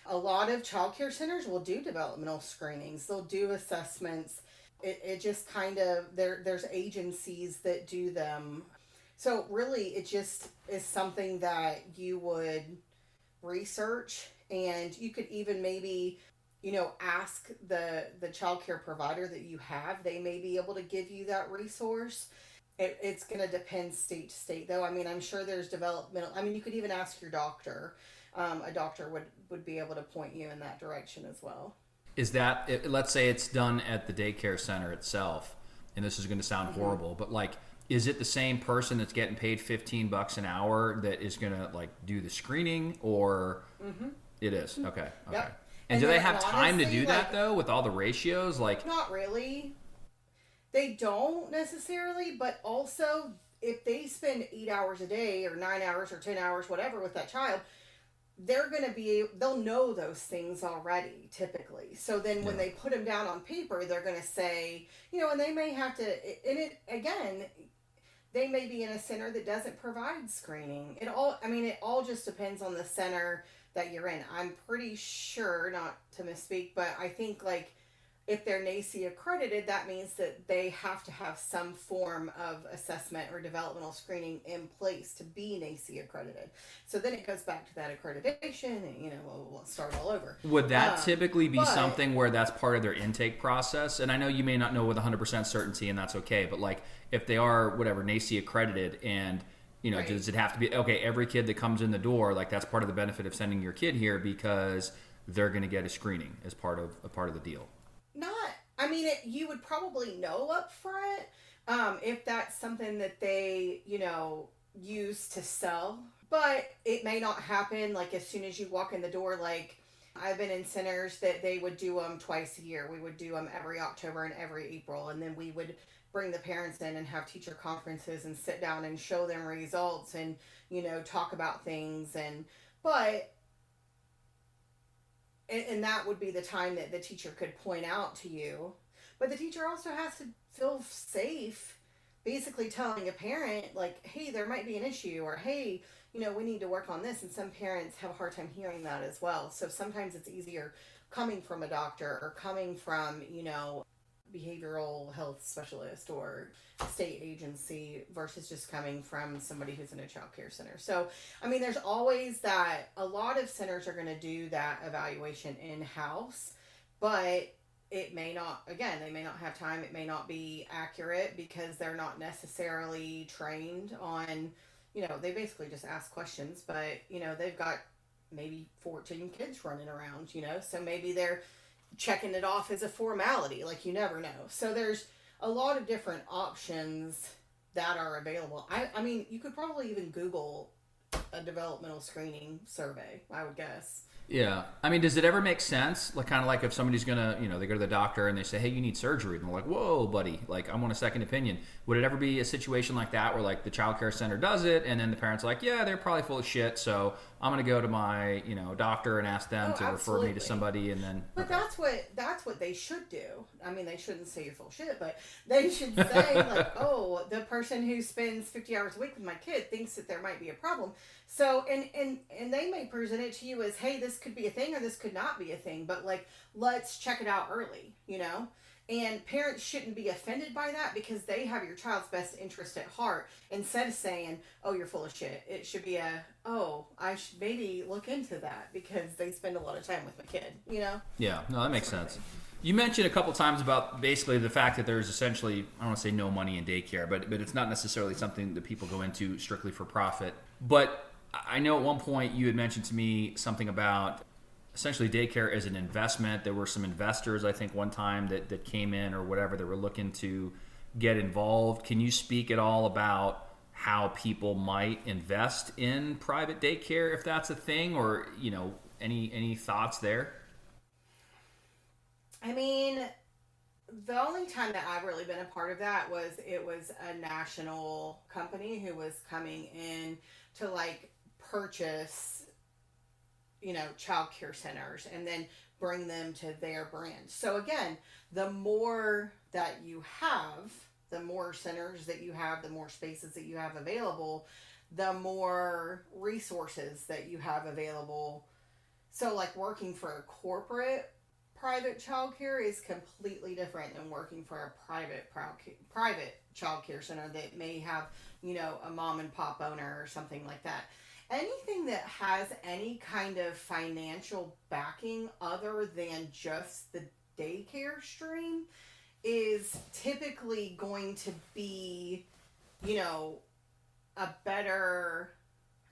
A lot of childcare centers will do developmental screenings. They'll do assessments. It just kind of, there's agencies that do them. So really it just is something that you would research, and you could even maybe, ask the childcare provider that you have. They may be able to give you that resource. It's going to depend state to state, though. I mean, I'm sure there's developmental. I mean, you could even ask your doctor. A doctor would be able to point you in that direction as well. Is that, let's say it's done at the daycare center itself, and this is going to sound horrible, but like, is it the same person that's getting paid $15 an hour that is going to like do the screening, or it is? Okay. Yep. And do they have time to do that though, with all the ratios? Like, not really. They don't necessarily, but also if they spend 8 hours a day or 9 hours or 10 hours, whatever, with that child, they'll know those things already typically. So then when they put them down on paper, they're going to say, and they may have to, and it, again, they may be in a center that doesn't provide screening. It all just depends on the center that you're in. I'm pretty sure, not to misspeak, but I think like if they're NACE accredited, that means that they have to have some form of assessment or developmental screening in place to be NACE accredited. So then it goes back to that accreditation, and we'll start all over. Would that typically be something where that's part of their intake process? And I know you may not know with 100% certainty, and that's okay. But like, if they are whatever NACE accredited, and right. Does it have to be okay? Every kid that comes in the door, like that's part of the benefit of sending your kid here, because they're going to get a screening as part of the deal. You would probably know up front if that's something that they, use to sell. But it may not happen like as soon as you walk in the door. Like I've been in centers that they would do them twice a year. We would do them every October and every April. And then we would bring the parents in and have teacher conferences and sit down and show them results and, talk about things. And that would be the time that the teacher could point out to you. But the teacher also has to feel safe basically telling a parent, like, hey, there might be an issue, or hey, we need to work on this. And some parents have a hard time hearing that as well. So sometimes it's easier coming from a doctor or coming from, behavioral health specialist or state agency versus just coming from somebody who's in a child care center. So, there's always that. A lot of centers are going to do that evaluation in-house, but it may not, again, they may not have time. It may not be accurate because they're not necessarily trained on, they basically just ask questions, but, they've got maybe 14 kids running around, so maybe they're checking it off as a formality. Like, you never know. So there's a lot of different options that are available. You could probably even Google a developmental screening survey, I would guess. Yeah. Does it ever make sense? Like, kind of like if somebody's going to, they go to the doctor and they say, hey, you need surgery. And they're like, whoa, buddy, like, I want a second opinion. Would it ever be a situation like that where, like, the child care center does it and then the parents are like, yeah, they're probably full of shit, so I'm going to go to my, doctor and ask them to refer me to somebody, and then... But okay. That's what they should do. They shouldn't say you're full of shit, but they should say, like, oh, the person who spends 50 hours a week with my kid thinks that there might be a problem. So, and they may present it to you as, hey, this could be a thing or this could not be a thing, but like, let's check it out early, And parents shouldn't be offended by that because they have your child's best interest at heart. Instead of saying, oh, you're full of shit, it should be I should maybe look into that because they spend a lot of time with my kid, Yeah, no, that makes sense. You mentioned a couple times about basically the fact that there's essentially, I don't want to say no money in daycare, but it's not necessarily something that people go into strictly for profit. But I know at one point you had mentioned to me something about essentially daycare as an investment. There were some investors, I think, one time that came in or whatever, that were looking to get involved. Can you speak at all about how people might invest in private daycare, if that's a thing, or, any thoughts there? The only time that I've really been a part of that was it was a national company who was coming in to like purchase, child care centers and then bring them to their brand. So again, the more that you have, the more centers that you have, the more spaces that you have available, the more resources that you have available. So like working for a corporate private childcare is completely different than working for a private childcare center that may have, a mom and pop owner or something like that. Anything that has any kind of financial backing other than just the daycare stream is typically going to be, a better,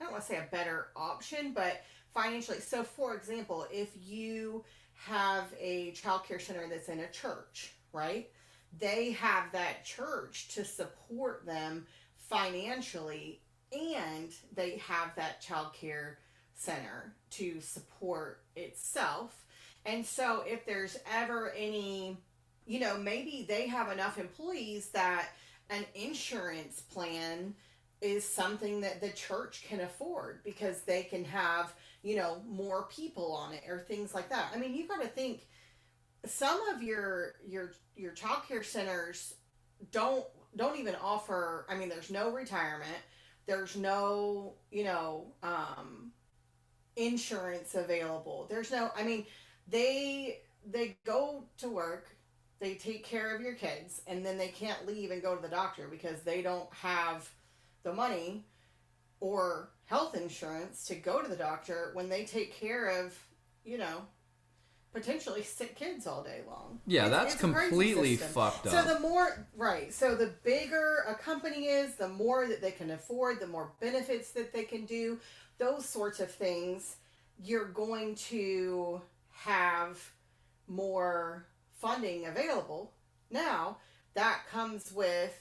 I don't want to say a better option, but financially. So for example, if you have a childcare center that's in a church, right? They have that church to support them financially, and they have that childcare center to support itself. And so if there's ever any, maybe they have enough employees that an insurance plan is something that the church can afford because they can have, more people on it or things like that. I mean, you got to think some of your childcare centers don't even offer, I mean, there's no retirement, there's no, insurance available. There's no, I mean, they go to work, they take care of your kids, and then they can't leave and go to the doctor because they don't have the money or health insurance to go to the doctor when they take care of, potentially sick kids all day long. Yeah, that's completely fucked up. So the more, right, so the bigger a company is, the more that they can afford, the more benefits that they can do, those sorts of things, you're going to have more funding available. Now, that comes with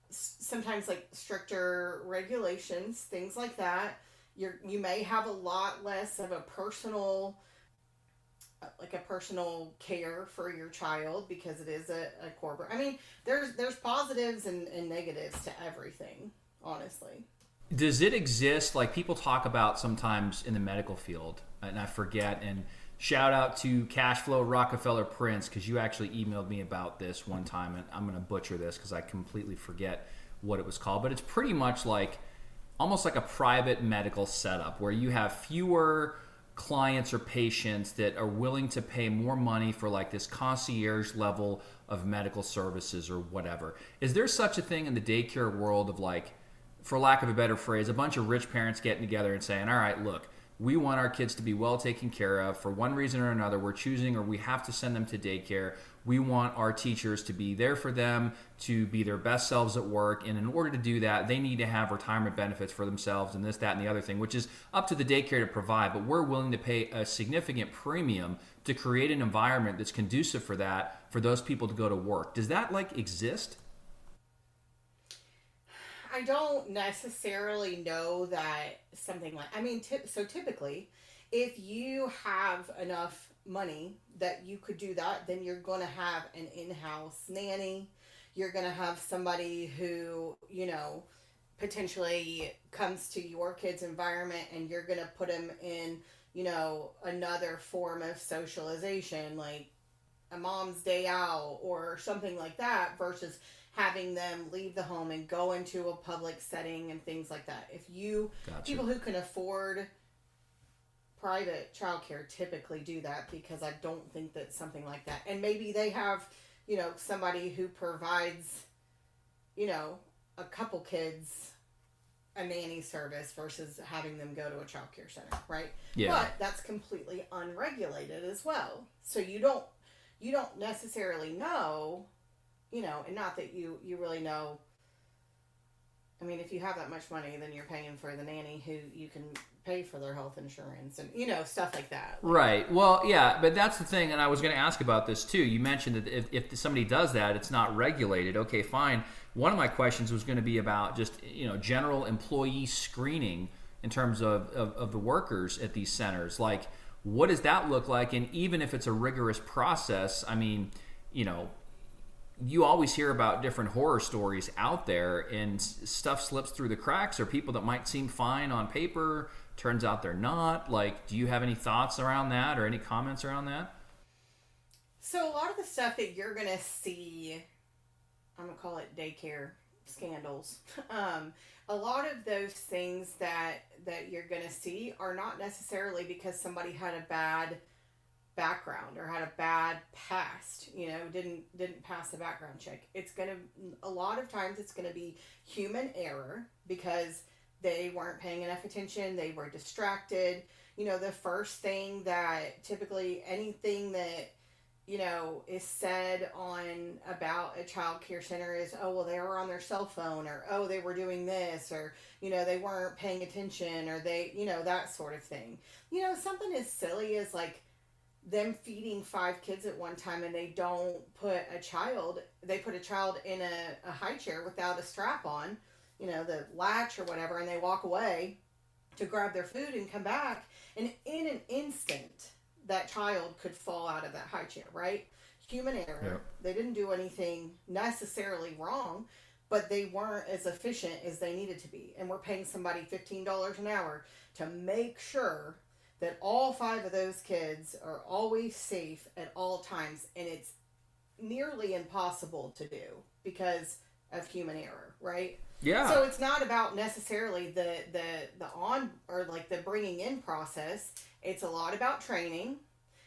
sometimes like stricter regulations, things like that. You may have a lot less of a personal care for your child because it is a corporate. I mean, there's positives and negatives to everything, honestly. Does it exist, like people talk about sometimes in the medical field, and I forget, and shout out to Cashflow Rockefeller Prince, because you actually emailed me about this one time, and I'm going to butcher this because I completely forget what it was called, but it's pretty much like almost like a private medical setup where you have fewer clients or patients that are willing to pay more money for like this concierge level of medical services or whatever. Is there such a thing in the daycare world of, like, for lack of a better phrase, a bunch of rich parents getting together and saying, all right, look, we want our kids to be well taken care of. For one reason or another, we're choosing, or we have to send them to daycare. We want our teachers to be there for them, to be their best selves at work. And in order to do that, they need to have retirement benefits for themselves and this, that, and the other thing, which is up to the daycare to provide. But we're willing to pay a significant premium to create an environment that's conducive for that, for those people to go to work. Does that, like, exist? I don't necessarily know that something like, I mean, so typically, if you have enough money that you could do that, then you're going to have an in-house nanny. You're going to have somebody who, potentially comes to your kid's environment, and you're going to put them in, another form of socialization, like a mom's day out or something like that, versus having them leave the home and go into a public setting and things like that. If you, gotcha. People who can afford private childcare typically do that, because I don't think that something like that, and maybe they have, somebody who provides, a couple kids a nanny service versus having them go to a childcare center, right? Yeah. But that's completely unregulated as well. So you don't necessarily know, and not that you really know. I mean, if you have that much money, then you're paying for the nanny who you can pay for their health insurance and, stuff like that. Right. Well, yeah, but that's the thing, and I was going to ask about this too. You mentioned that if somebody does that, it's not regulated. Okay, fine. One of my questions was going to be about just, general employee screening in terms of the workers at these centers. Like, what does that look like? And even if it's a rigorous process, I mean, you always hear about different horror stories out there, and stuff slips through the cracks, or people that might seem fine on paper, turns out they're not. Like, do you have any thoughts around that or any comments around that? So a lot of the stuff that you're going to see I'm going to call it daycare scandals. A lot of those things that you're going to see are not necessarily because somebody had a bad background or had a bad past, didn't pass the background check. A lot of times it's going to be human error because they weren't paying enough attention, they were distracted. The first thing that typically anything that is said on about a child care center is, oh, well, they were on their cell phone, or, oh, they were doing this, or, they weren't paying attention, or they, that sort of thing. Something as silly as like them feeding 5 kids at one time, and they put a child in a high chair without a strap on, the latch or whatever, and they walk away to grab their food and come back, and in an instant that child could fall out of that high chair, right? Human error. Yep. They didn't do anything necessarily wrong, but they weren't as efficient as they needed to be. And we're paying somebody $15 an hour to make sure that all 5 of those kids are always safe at all times. And it's nearly impossible to do because of human error, right? Yeah. So it's not about necessarily the on or like the bringing in process. It's a lot about training.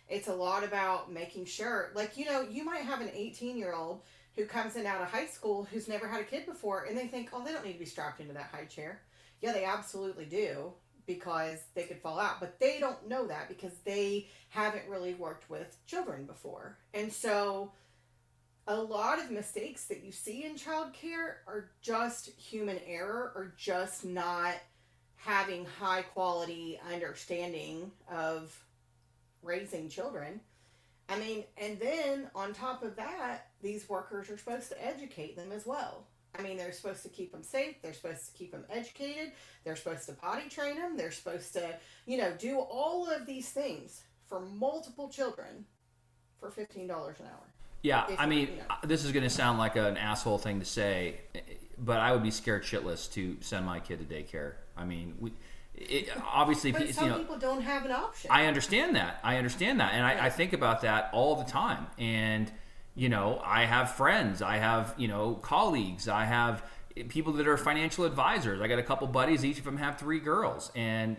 It's a lot about making sure, like, you might have an 18-year-old who comes in out of high school who's never had a kid before, and they think, oh, they don't need to be strapped into that high chair. Yeah, they absolutely do, because they could fall out. But they don't know that because they haven't really worked with children before. And so a lot of mistakes that you see in childcare are just human error, or just not having high quality understanding of raising children. I mean, and then on top of that, these workers are supposed to educate them as well. I mean, they're supposed to keep them safe. They're supposed to keep them educated. They're supposed to potty train them. They're supposed to, do all of these things for multiple children for $15 an hour. Yeah, this is going to sound like an asshole thing to say, but I would be scared shitless to send my kid to daycare. I mean, obviously, but some people don't have an option. I understand that, and I think about that all the time. And I have friends, I have colleagues, I have people that are financial advisors. I got a couple buddies; each of them have 3 girls, and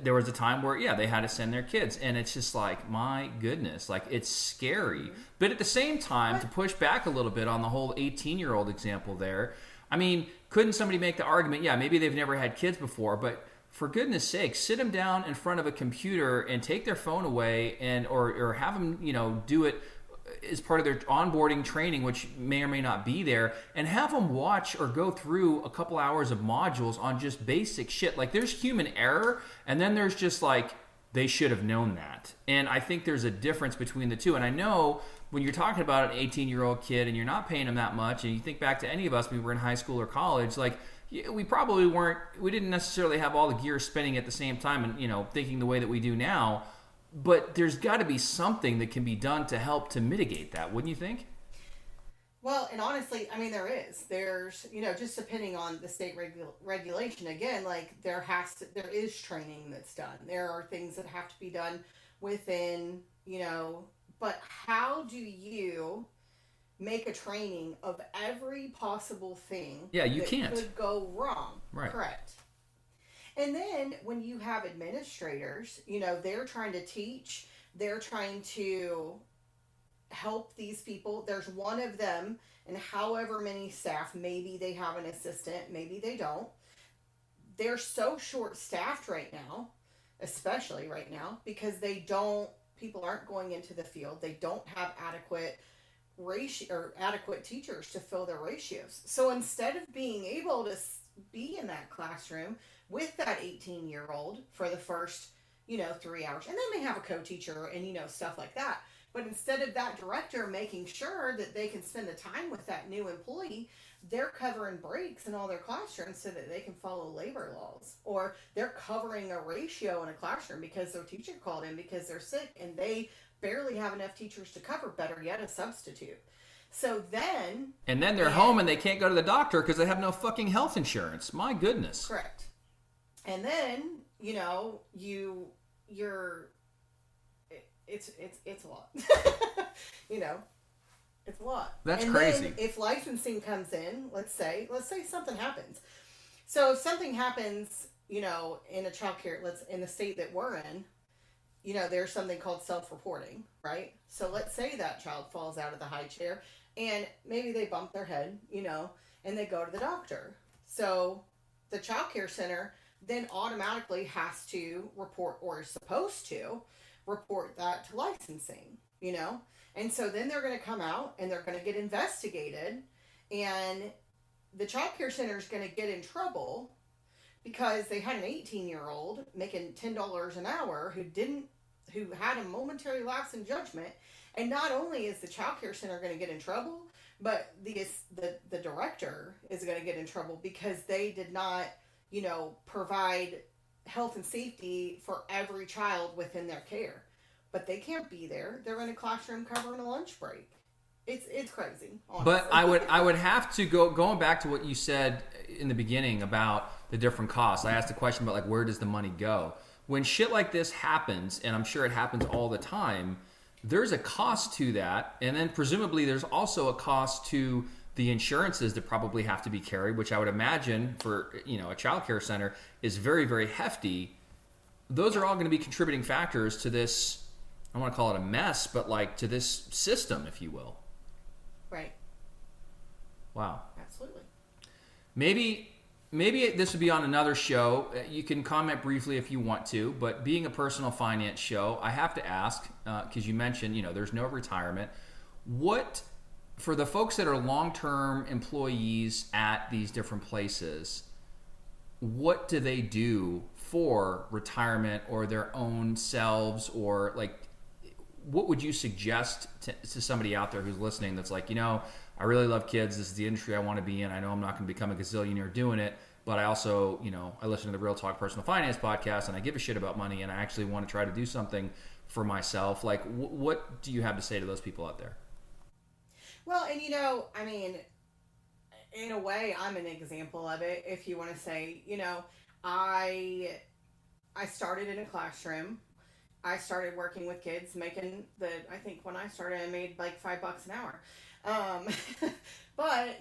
there was a time where they had to send their kids, and it's just like, my goodness, like, it's scary. But at the same time, to push back a little bit on the whole 18-year-old example there, I mean, couldn't somebody make the argument, maybe they've never had kids before, but for goodness sake, sit them down in front of a computer and take their phone away, and or have them do it as part of their onboarding training, which may or may not be there, and have them watch or go through a couple hours of modules on just basic shit. Like, there's human error, and then there's just like, they should have known that. And I think there's a difference between the two. And I know when you're talking about an 18-year-old kid and you're not paying them that much, and you think back to any of us when we were in high school or college, like, we probably we didn't necessarily have all the gears spinning at the same time and, thinking the way that we do now. But there's got to be something that can be done to help to mitigate that, wouldn't you think? Well, and honestly, I mean, there's, just depending on the state regulation, again, like, there is training that's done. There are things that have to be done within, but how do you make a training of every possible thing you can't. Could go wrong? Right. Correct. And then when you have administrators, they're trying to teach, they're trying to help these people. There's one of them, and however many staff, maybe they have an assistant, maybe they don't. They're so short-staffed right now, especially right now, because people aren't going into the field. They don't have adequate teachers to fill their ratios. So instead of being able to be in that classroom with that 18-year-old for the first, 3 hours, and they may have a co-teacher and, stuff like that. But instead of that director making sure that they can spend the time with that new employee, they're covering breaks in all their classrooms so that they can follow labor laws. Or they're covering a ratio in a classroom because their teacher called in because they're sick and they barely have enough teachers to cover, better yet, a substitute. So then... And then they're home and they can't go to the doctor because they have no fucking health insurance. My goodness. Correct. And then, it's a lot. It's a lot. That's and crazy. Then if licensing comes in, let's say something happens. So if something happens, in a child care, in the state that we're in, there's something called self-reporting, right? So let's say that child falls out of the high chair and maybe they bump their head, and they go to the doctor. So the child care center then automatically has to report, or is supposed to report, that to licensing, And so then they're going to come out and they're going to get investigated, and the child care center is going to get in trouble because they had an 18-year-old making $10 an hour who had a momentary lapse in judgment. And not only is the child care center going to get in trouble, but the director is going to get in trouble because they did not, provide health and safety for every child within their care. But they can't be there. They're in a classroom covering a lunch break. It's crazy, honestly. But I would have to going back to what you said in the beginning about the different costs. I asked a question about, like, where does the money go? When shit like this happens, and I'm sure it happens all the time, there's a cost to that, and then presumably there's also a cost to the insurances that probably have to be carried, which I would imagine for a child care center is very, very hefty. Those are all going to be contributing factors to this. I don't want to call it a mess, but like to this system, if you will. Right. Wow. Absolutely. Maybe this would be on another show. You can comment briefly if you want to, but being a personal finance show, I have to ask, because you mentioned, there's no retirement. What, for the folks that are long-term employees at these different places, what do they do for retirement or their own selves, or like, what would you suggest to somebody out there who's listening that's like, I really love kids. This is the industry I want to be in. I know I'm not going to become a gazillionaire doing it, but I also, I listen to the Real Talk Personal Finance podcast, and I give a shit about money, and I actually want to try to do something for myself. Like, what do you have to say to those people out there? Well, and in a way, I'm an example of it. If you want to say, I started in a classroom. I started working with kids, I think when I started, I made like $5 an hour. But,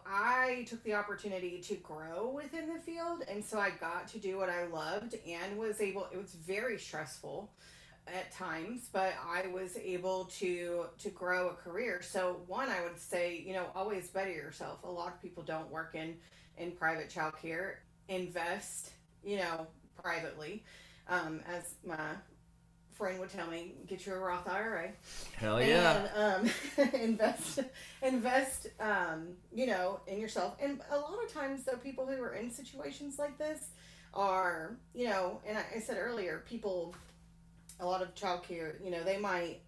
I took the opportunity to grow within the field. And so I got to do what I loved and it was very stressful at times, but I was able to grow a career. So one, I would say, always better yourself. A lot of people don't work in private childcare. Invest, privately. As my friend would tell me, get you a Roth IRA. Hell yeah. And invest, in yourself. And a lot of times, though, people who are in situations like this are, and I said earlier, a lot of childcare, they might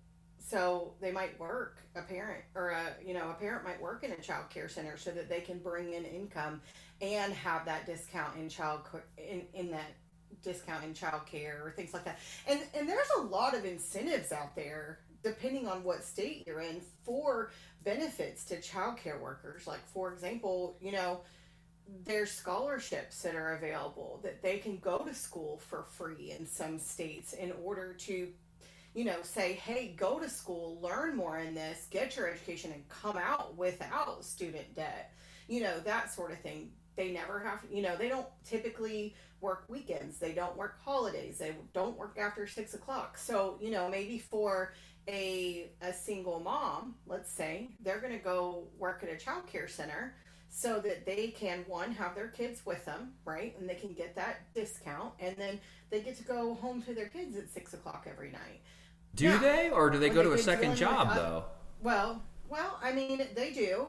work, a parent might work in a child care center so that they can bring in income and have that discount in discount in child care or things like that. And there's a lot of incentives out there, depending on what state you're in, for benefits to child care workers. Like, for example, there's scholarships that are available that they can go to school for free in some states in order to, say, hey, go to school, learn more in this, get your education, and come out without student debt. That sort of thing. They never have, they don't typically work weekends. They don't work holidays. They don't work after 6 o'clock. So, maybe for a single mom, let's say, they're going to go work at a child care center so that they can, one, have their kids with them, right? And they can get that discount. And then they get to go home to their kids at 6 o'clock every night. Do they? Or do they go to a second job, though? Well, they do.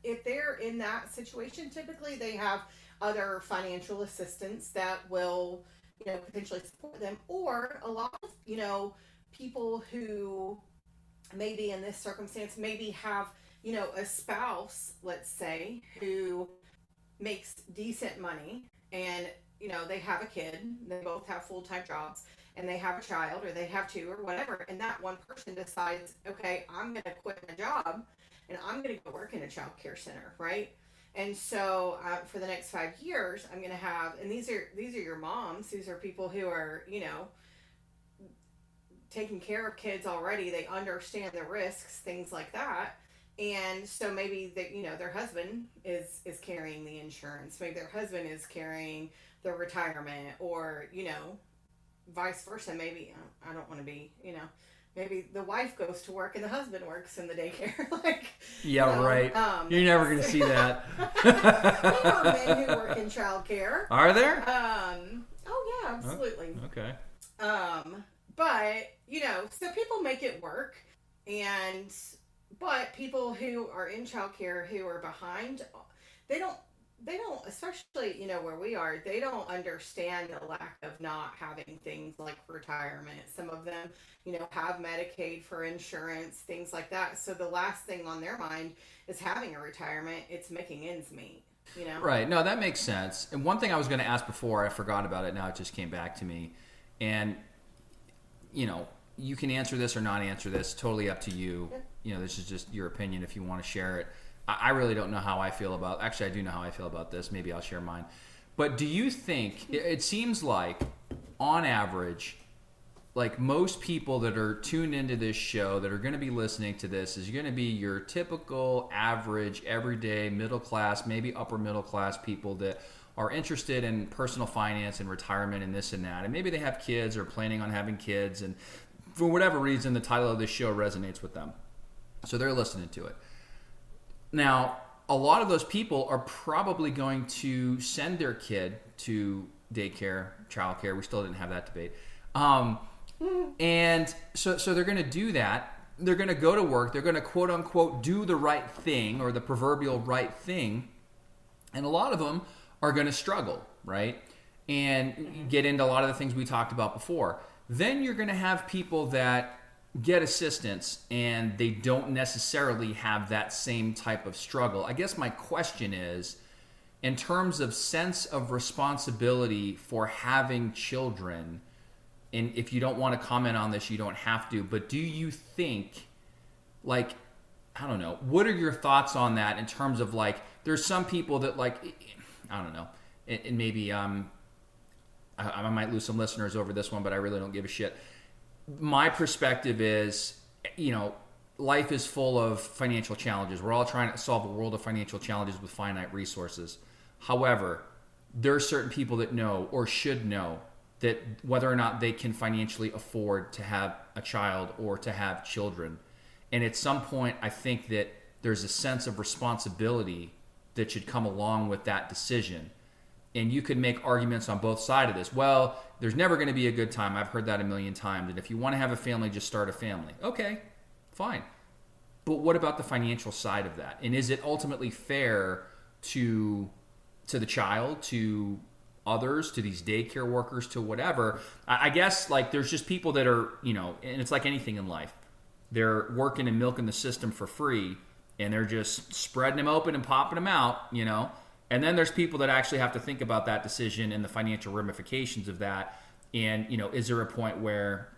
If they're in that situation, typically they have other financial assistants that will, potentially support them. Or a lot of, people who maybe in this circumstance maybe have, a spouse, let's say, who makes decent money and, they have a kid, they both have full-time jobs, and they have a child, or they have two, or whatever, and that one person decides, okay, I'm going to quit my job, and I'm going to go work in a child care center, right? And so for the next 5 years, I'm going to have, and these are your moms, these are people who are, taking care of kids already. They understand the risks, things like that. And so maybe that, their husband is carrying the insurance. Maybe their husband is carrying the retirement, or, vice versa. Maybe I don't want to be, maybe the wife goes to work and the husband works in the daycare. Like, yeah, right. You're never going to see that. There are men who work in childcare. Are there? Oh yeah, absolutely. Okay. But so people make it work, but people who are in childcare who are behind, they don't, especially, where we are, they don't understand the lack of not having things like retirement. Some of them, have Medicaid for insurance, things like that. So the last thing on their mind is having a retirement. It's making ends meet, Right. No, that makes sense. And one thing I was going to ask before, I forgot about it. Now it just came back to me. And, you can answer this or not answer this. Totally up to you. Yeah. This is just your opinion if you want to share it. I really don't know how I feel about. Actually, I do know how I feel about this. Maybe I'll share mine. But do you think it seems like, on average, like most people that are tuned into this show that are going to be listening to this is going to be your typical, average, everyday, middle class, maybe upper middle class people that are interested in personal finance and retirement and this and that, and maybe they have kids or planning on having kids, and for whatever reason, the title of this show resonates with them, so they're listening to it. Now, a lot of those people are probably going to send their kid to daycare, childcare. We still didn't have that debate. And so they're going to do that. They're going to go to work. They're going to, quote unquote, do the right thing, or the proverbial right thing. And a lot of them are going to struggle, right? And get into a lot of the things we talked about before. Then you're going to have people that get assistance and they don't necessarily have that same type of struggle. I guess my question is, in terms of sense of responsibility for having children, and if you don't want to comment on this, you don't have to, but do you think, like, I don't know, what are your thoughts on that in terms of, like, there's some people that, like, I don't know, and maybe I might lose some listeners over this one, but I really don't give a shit. My perspective is, life is full of financial challenges. We're all trying to solve a world of financial challenges with finite resources. However, there are certain people that know or should know that whether or not they can financially afford to have a child or to have children. And at some point, I think that there's a sense of responsibility that should come along with that decision. And you could make arguments on both sides of this. Well, there's never going to be a good time. I've heard that a million times. And if you want to have a family, just start a family. Okay, fine. But what about the financial side of that? And is it ultimately fair to the child, to others, to these daycare workers, to whatever? I guess, like, there's just people that are, and it's like anything in life. They're working and milking the system for free, and they're just spreading them open and popping them out, And then there's people that actually have to think about that decision and the financial ramifications of that. And, is there a point where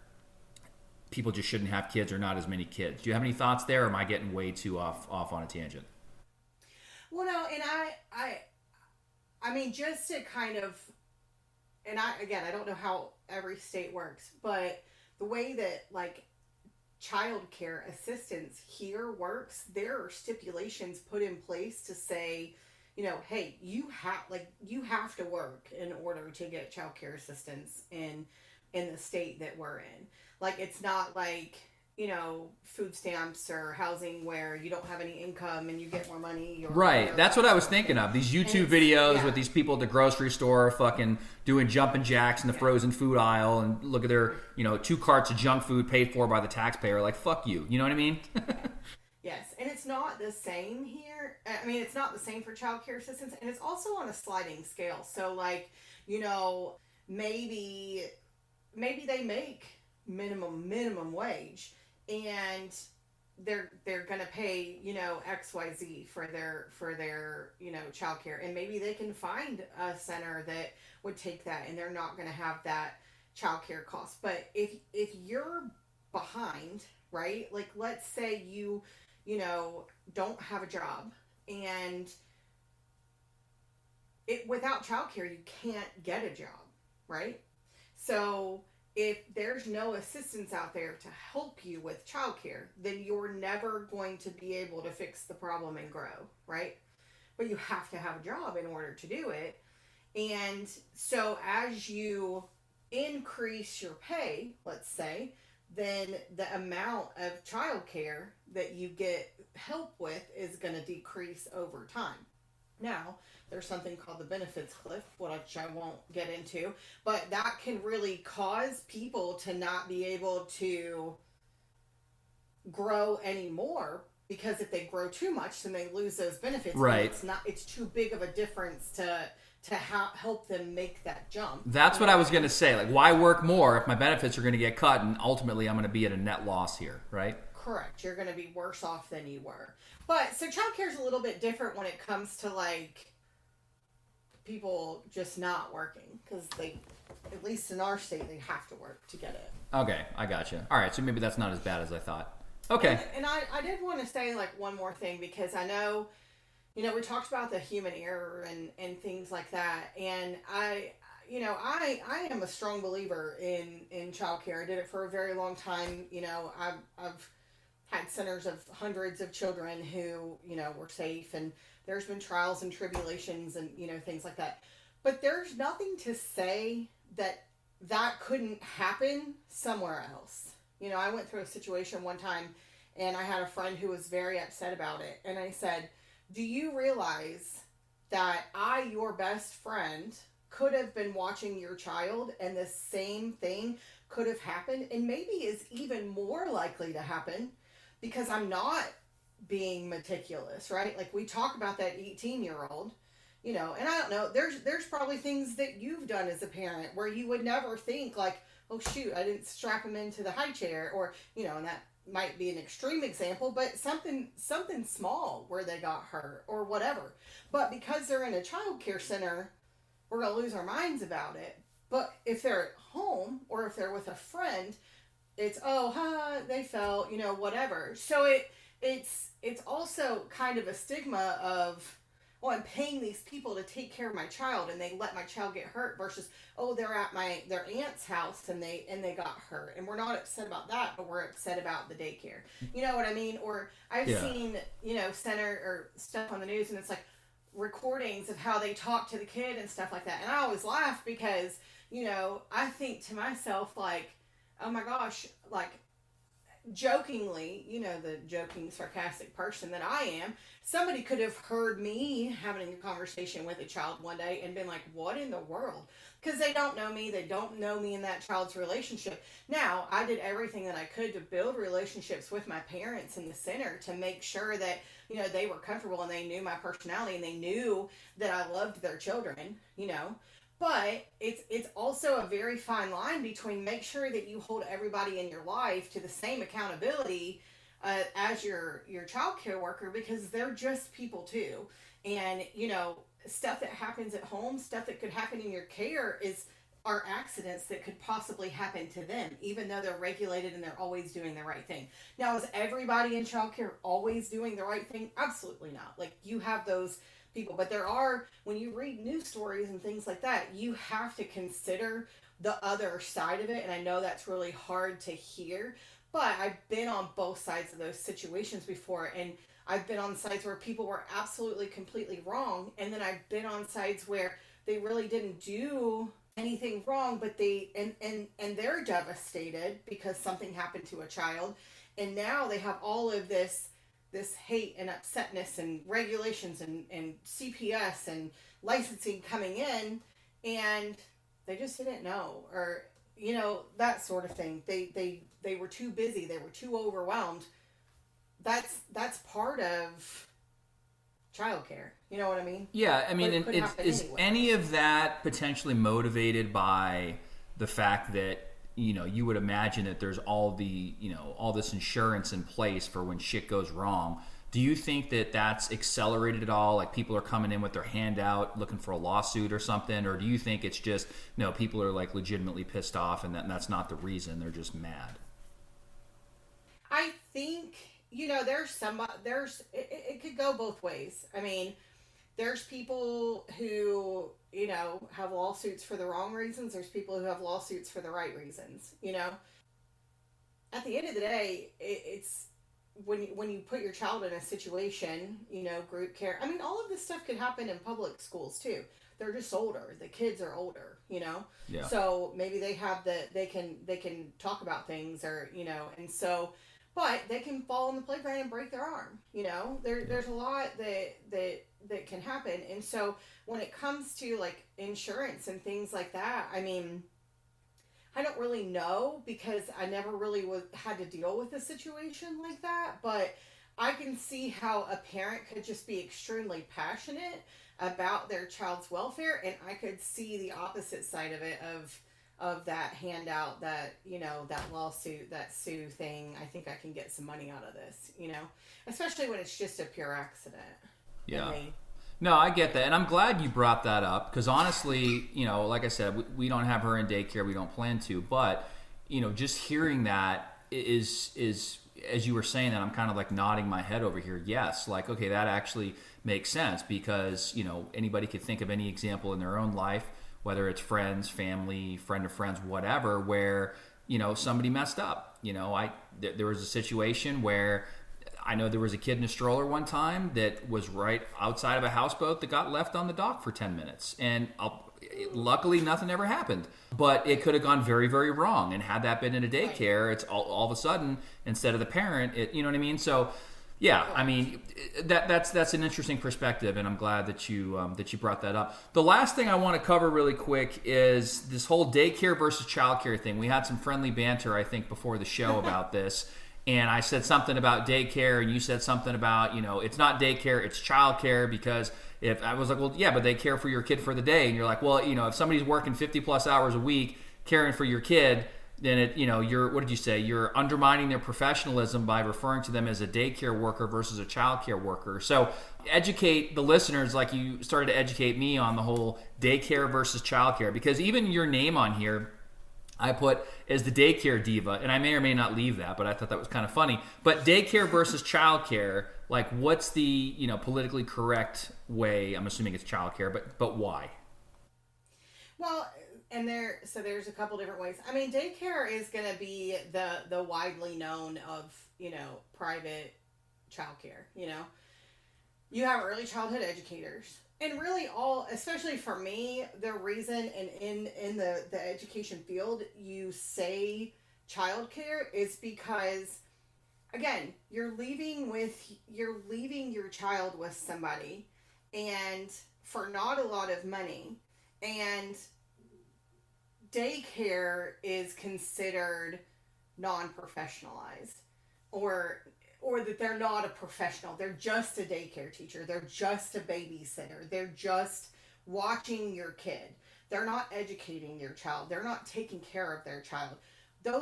people just shouldn't have kids or not as many kids? Do you have any thoughts there, or am I getting way too off on a tangent? Well, no, and I mean, just to kind of, and I don't know how every state works, but the way that, like, child care assistance here works, there are stipulations put in place to say, hey, you have to work in order to get child care assistance in the state that we're in. Like, it's not like, food stamps or housing where you don't have any income and you get more money. Right. That's what I was thinking of. These YouTube videos with these people at the grocery store fucking doing jumping jacks in the frozen food aisle, and look at their, 2 carts of junk food paid for by the taxpayer. Like, fuck you. You know what I mean? Yes. And it's not the same here. I mean, it's not the same for child care assistance. And it's also on a sliding scale. So, like, maybe they make minimum wage, and they're gonna pay XYZ for their childcare, and maybe they can find a center that would take that, and they're not gonna have that childcare cost. But if you're behind, right? Like, let's say you don't have a job, and without childcare you can't get a job, right? So if there's no assistance out there to help you with childcare, then you're never going to be able to fix the problem and grow, right? But you have to have a job in order to do it. And so as you increase your pay, let's say, then the amount of childcare that you get help with is going to decrease over time. Now, there's something called the benefits cliff, which I won't get into, but that can really cause people to not be able to grow anymore, because if they grow too much, then they lose those benefits. Right. It's too big of a difference to help them make that jump. That's what I was going to say. Like, why work more if my benefits are going to get cut and ultimately I'm going to be at a net loss here, right? Correct. You're going to be worse off than you were. But so childcare is a little bit different when it comes to like people just not working, because they, at least in our state, they have to work to get it. Okay, I gotcha. All right, so maybe that's not as bad as I thought. Okay. And I did want to say like one more thing, because I know, we talked about the human error and things like that. And I am a strong believer in childcare. I did it for a very long time. I've had centers of hundreds of children who, were safe, and there's been trials and tribulations and, things like that. But there's nothing to say that couldn't happen somewhere else. I went through a situation one time, and I had a friend who was very upset about it. And I said, do you realize that your best friend, could have been watching your child, and the same thing could have happened, and maybe is even more likely to happen, because I'm not being meticulous, right? Like, we talk about that 18-year-old, and I don't know, there's probably things that you've done as a parent where you would never think like, oh shoot, I didn't strap him into the high chair, or, and that might be an extreme example, but something small where they got hurt or whatever. But because they're in a child care center, we're going to lose our minds about it. But if they're at home, or if they're with a friend, it's, they fell, whatever. So it's also kind of a stigma of, I'm paying these people to take care of my child, and they let my child get hurt, versus, they're at their aunt's house and they got hurt. And we're not upset about that, but we're upset about the daycare. You know what I mean? Or I've seen, center or stuff on the news, and it's like recordings of how they talk to the kid and stuff like that. And I always laugh because, I think to myself, like, oh my gosh, like, jokingly, the joking, sarcastic person that I am, somebody could have heard me having a conversation with a child one day and been like, what in the world? Because they don't know me. They don't know me in that child's relationship. Now, I did everything that I could to build relationships with my parents in the center to make sure that, they were comfortable and they knew my personality and they knew that I loved their children, But it's also a very fine line between make sure that you hold everybody in your life to the same accountability as your child care worker, because they're just people too. And, stuff that happens at home, stuff that could happen in your care are accidents that could possibly happen to them, even though they're regulated and they're always doing the right thing. Now, is everybody in child care always doing the right thing? Absolutely not. Like, you have those people, but there are, when you read news stories and things like that, you have to consider the other side of it. And I know that's really hard to hear, but I've been on both sides of those situations before, and I've been on sides where people were absolutely completely wrong, and then I've been on sides where they really didn't do anything wrong, but and they're devastated because something happened to a child, and now they have all of this hate and upsetness and regulations and CPS and licensing coming in, and they just didn't know, or that sort of thing. They were too busy, they were too overwhelmed. That's part of childcare. You know what I mean? Yeah, I mean, is anyway. Any of that potentially motivated by the fact that you would imagine that there's all this insurance in place for when shit goes wrong? Do you think that that's accelerated at all? Like, people are coming in with their hand out looking for a lawsuit or something? Or do you think it's just, people are like legitimately pissed off and that's not the reason, they're just mad? I think, it could go both ways. I mean, there's people who, have lawsuits for the wrong reasons. There's people who have lawsuits for the right reasons, At the end of the day, it's when you put your child in a situation, group care. I mean, all of this stuff could happen in public schools too. They're just older. The kids are older, Yeah. So maybe they have they can talk about things, or, and so, but they can fall on the playground and break their arm. There's a lot that can happen. And so when it comes to like insurance and things like that, I mean, I don't really know, because I never really had to deal with a situation like that, but I can see how a parent could just be extremely passionate about their child's welfare, and I could see the opposite side of it, of that handout, that, that lawsuit, that sue thing. I think I can get some money out of this, especially when it's just a pure accident. Yeah. No, I get that, and I'm glad you brought that up, because honestly, like I said, we don't have her in daycare, we don't plan to, but just hearing that is as you were saying that, I'm kind of like nodding my head over here. Yes, like, okay, that actually makes sense, because anybody could think of any example in their own life, whether it's friends, family, friend of friends, whatever, where somebody messed up. There was a situation where I know there was a kid in a stroller one time that was right outside of a houseboat that got left on the dock for 10 minutes. And luckily, nothing ever happened. But it could have gone very, very wrong. And had that been in a daycare, it's all of a sudden, instead of the parent, you know what I mean? So, yeah, I mean, that's an interesting perspective, and I'm glad that you brought that up. The last thing I want to cover really quick is this whole daycare versus childcare thing. We had some friendly banter, I think, before the show about this. And I said something about daycare, and you said something about, it's not daycare, it's childcare, because if I was like, well, yeah, but they care for your kid for the day. And you're like, well, if somebody's working 50 plus hours a week caring for your kid, then you're, what did you say? You're undermining their professionalism by referring to them as a daycare worker versus a childcare worker. So educate the listeners like you started to educate me on the whole daycare versus childcare, because even your name on here, I put as the Daycare Diva, and I may or may not leave that, but I thought that was kind of funny. But daycare versus childcare, like, what's the politically correct way? I'm assuming it's childcare, but why? Well, and there's a couple different ways. I mean, daycare is going to be the widely known of private childcare. You have early childhood educators. And really especially for me, the reason in the education field you say childcare is because, again, you're leaving your child with somebody, and for not a lot of money, and daycare is considered non-professionalized, or that they're not a professional. They're just a daycare teacher. They're just a babysitter. They're just watching your kid. They're not educating your child. They're not taking care of their child.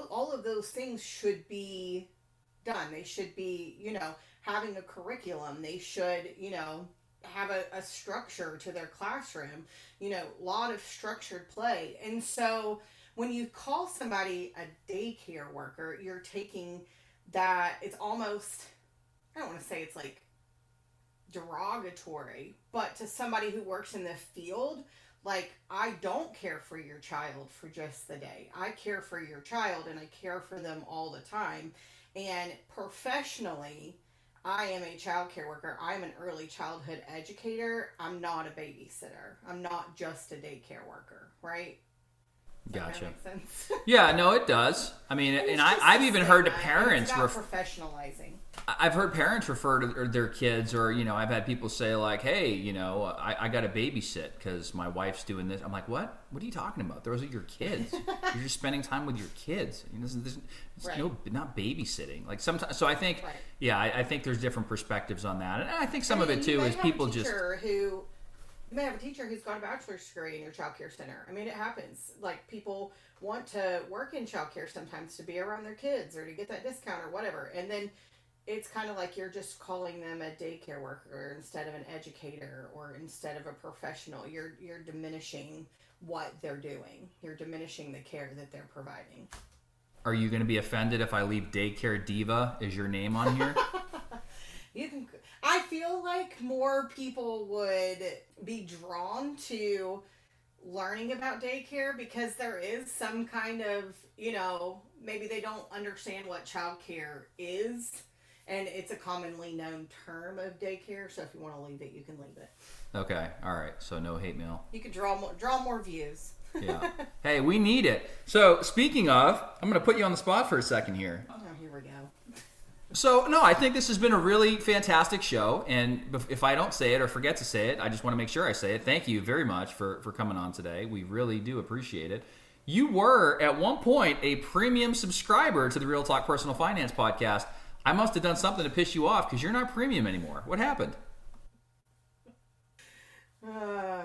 All of those things should be done. They should be, having a curriculum. They should, have a structure to their classroom, a lot of structured play. And so when you call somebody a daycare worker, you're taking that, it's almost, I don't want to say it's like derogatory, but to somebody who works in the field, like, I don't care for your child for just the day. I care for your child, and I care for them all the time. And professionally, I am a child care worker. I'm an early childhood educator. I'm not a babysitter. I'm not just a daycare worker, right? Gotcha. That makes sense. Yeah, no, it does. I mean, and I've even heard parents professionalizing. I've heard parents refer to their kids, or I've had people say like, "Hey, I got to babysit because my wife's doing this." I'm like, "What? What are you talking about? Those are your kids. You're just spending time with your kids. There's not babysitting." Like sometimes, so I think, I think there's different perspectives on that, and I think some of it too is people just. You may have a teacher who's got a bachelor's degree in your child care center. I mean, it happens. Like, people want to work in child care sometimes to be around their kids or to get that discount or whatever. And then it's kind of like you're just calling them a daycare worker instead of an educator or instead of a professional. You're diminishing what they're doing. You're diminishing the care that they're providing. Are you going to be offended if I leave Daycare Diva as your name on here? You can. I feel like more people would be drawn to learning about daycare because there is some kind of, maybe they don't understand what childcare is, and it's a commonly known term of daycare. So if you want to leave it, you can leave it. Okay, all right. So no hate mail. You could draw more views. Yeah. Hey, we need it. So speaking of, I'm going to put you on the spot for a second here. Oh, here we go. So, no, I think this has been a really fantastic show, and if I don't say it or forget to say it, I just want to make sure I say it. Thank you very much for coming on today. We really do appreciate it. You were, at one point, a premium subscriber to the Real Talk Personal Finance podcast. I must have done something to piss you off because you're not premium anymore. What happened? I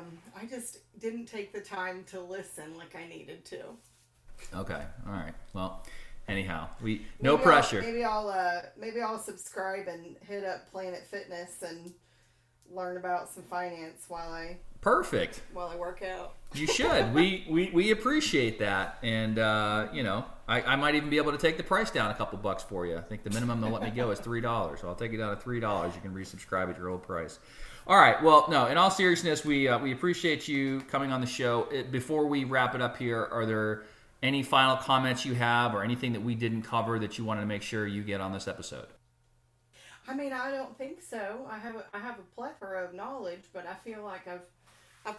just didn't take the time to listen like I needed to. Okay, all right. Well... Anyhow, no pressure. Maybe I'll subscribe and hit up Planet Fitness and learn about some finance while I work out. You should. We appreciate that, and I might even be able to take the price down a couple bucks for you. I think the minimum they'll let me go is $3, so I'll take it down to $3. You can resubscribe at your old price. All right. Well, no. In all seriousness, we appreciate you coming on the show. Before we wrap it up here, are there any final comments you have or anything that we didn't cover that you wanted to make sure you get on this episode? I mean, I don't think so. I have a plethora of knowledge, but I feel like I've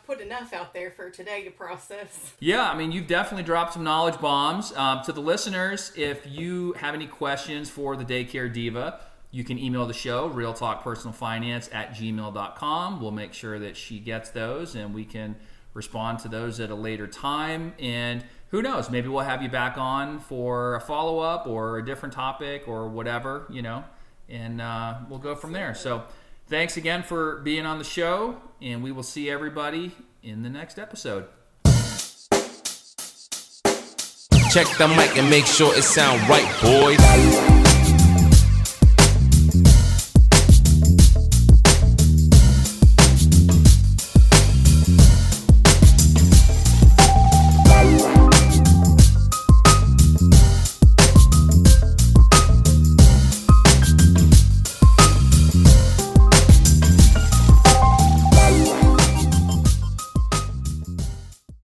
put enough out there for today to process. Yeah, I mean, you've definitely dropped some knowledge bombs. To the listeners, if you have any questions for the Daycare Diva, you can email the show, realtalkpersonalfinance@gmail.com. We'll make sure that she gets those, and we can respond to those at a later time. And who knows, maybe we'll have you back on for a follow-up or a different topic or whatever, and we'll go from there. So thanks again for being on the show, and we will see everybody in the next episode. Check the mic and make sure it sound right, boys.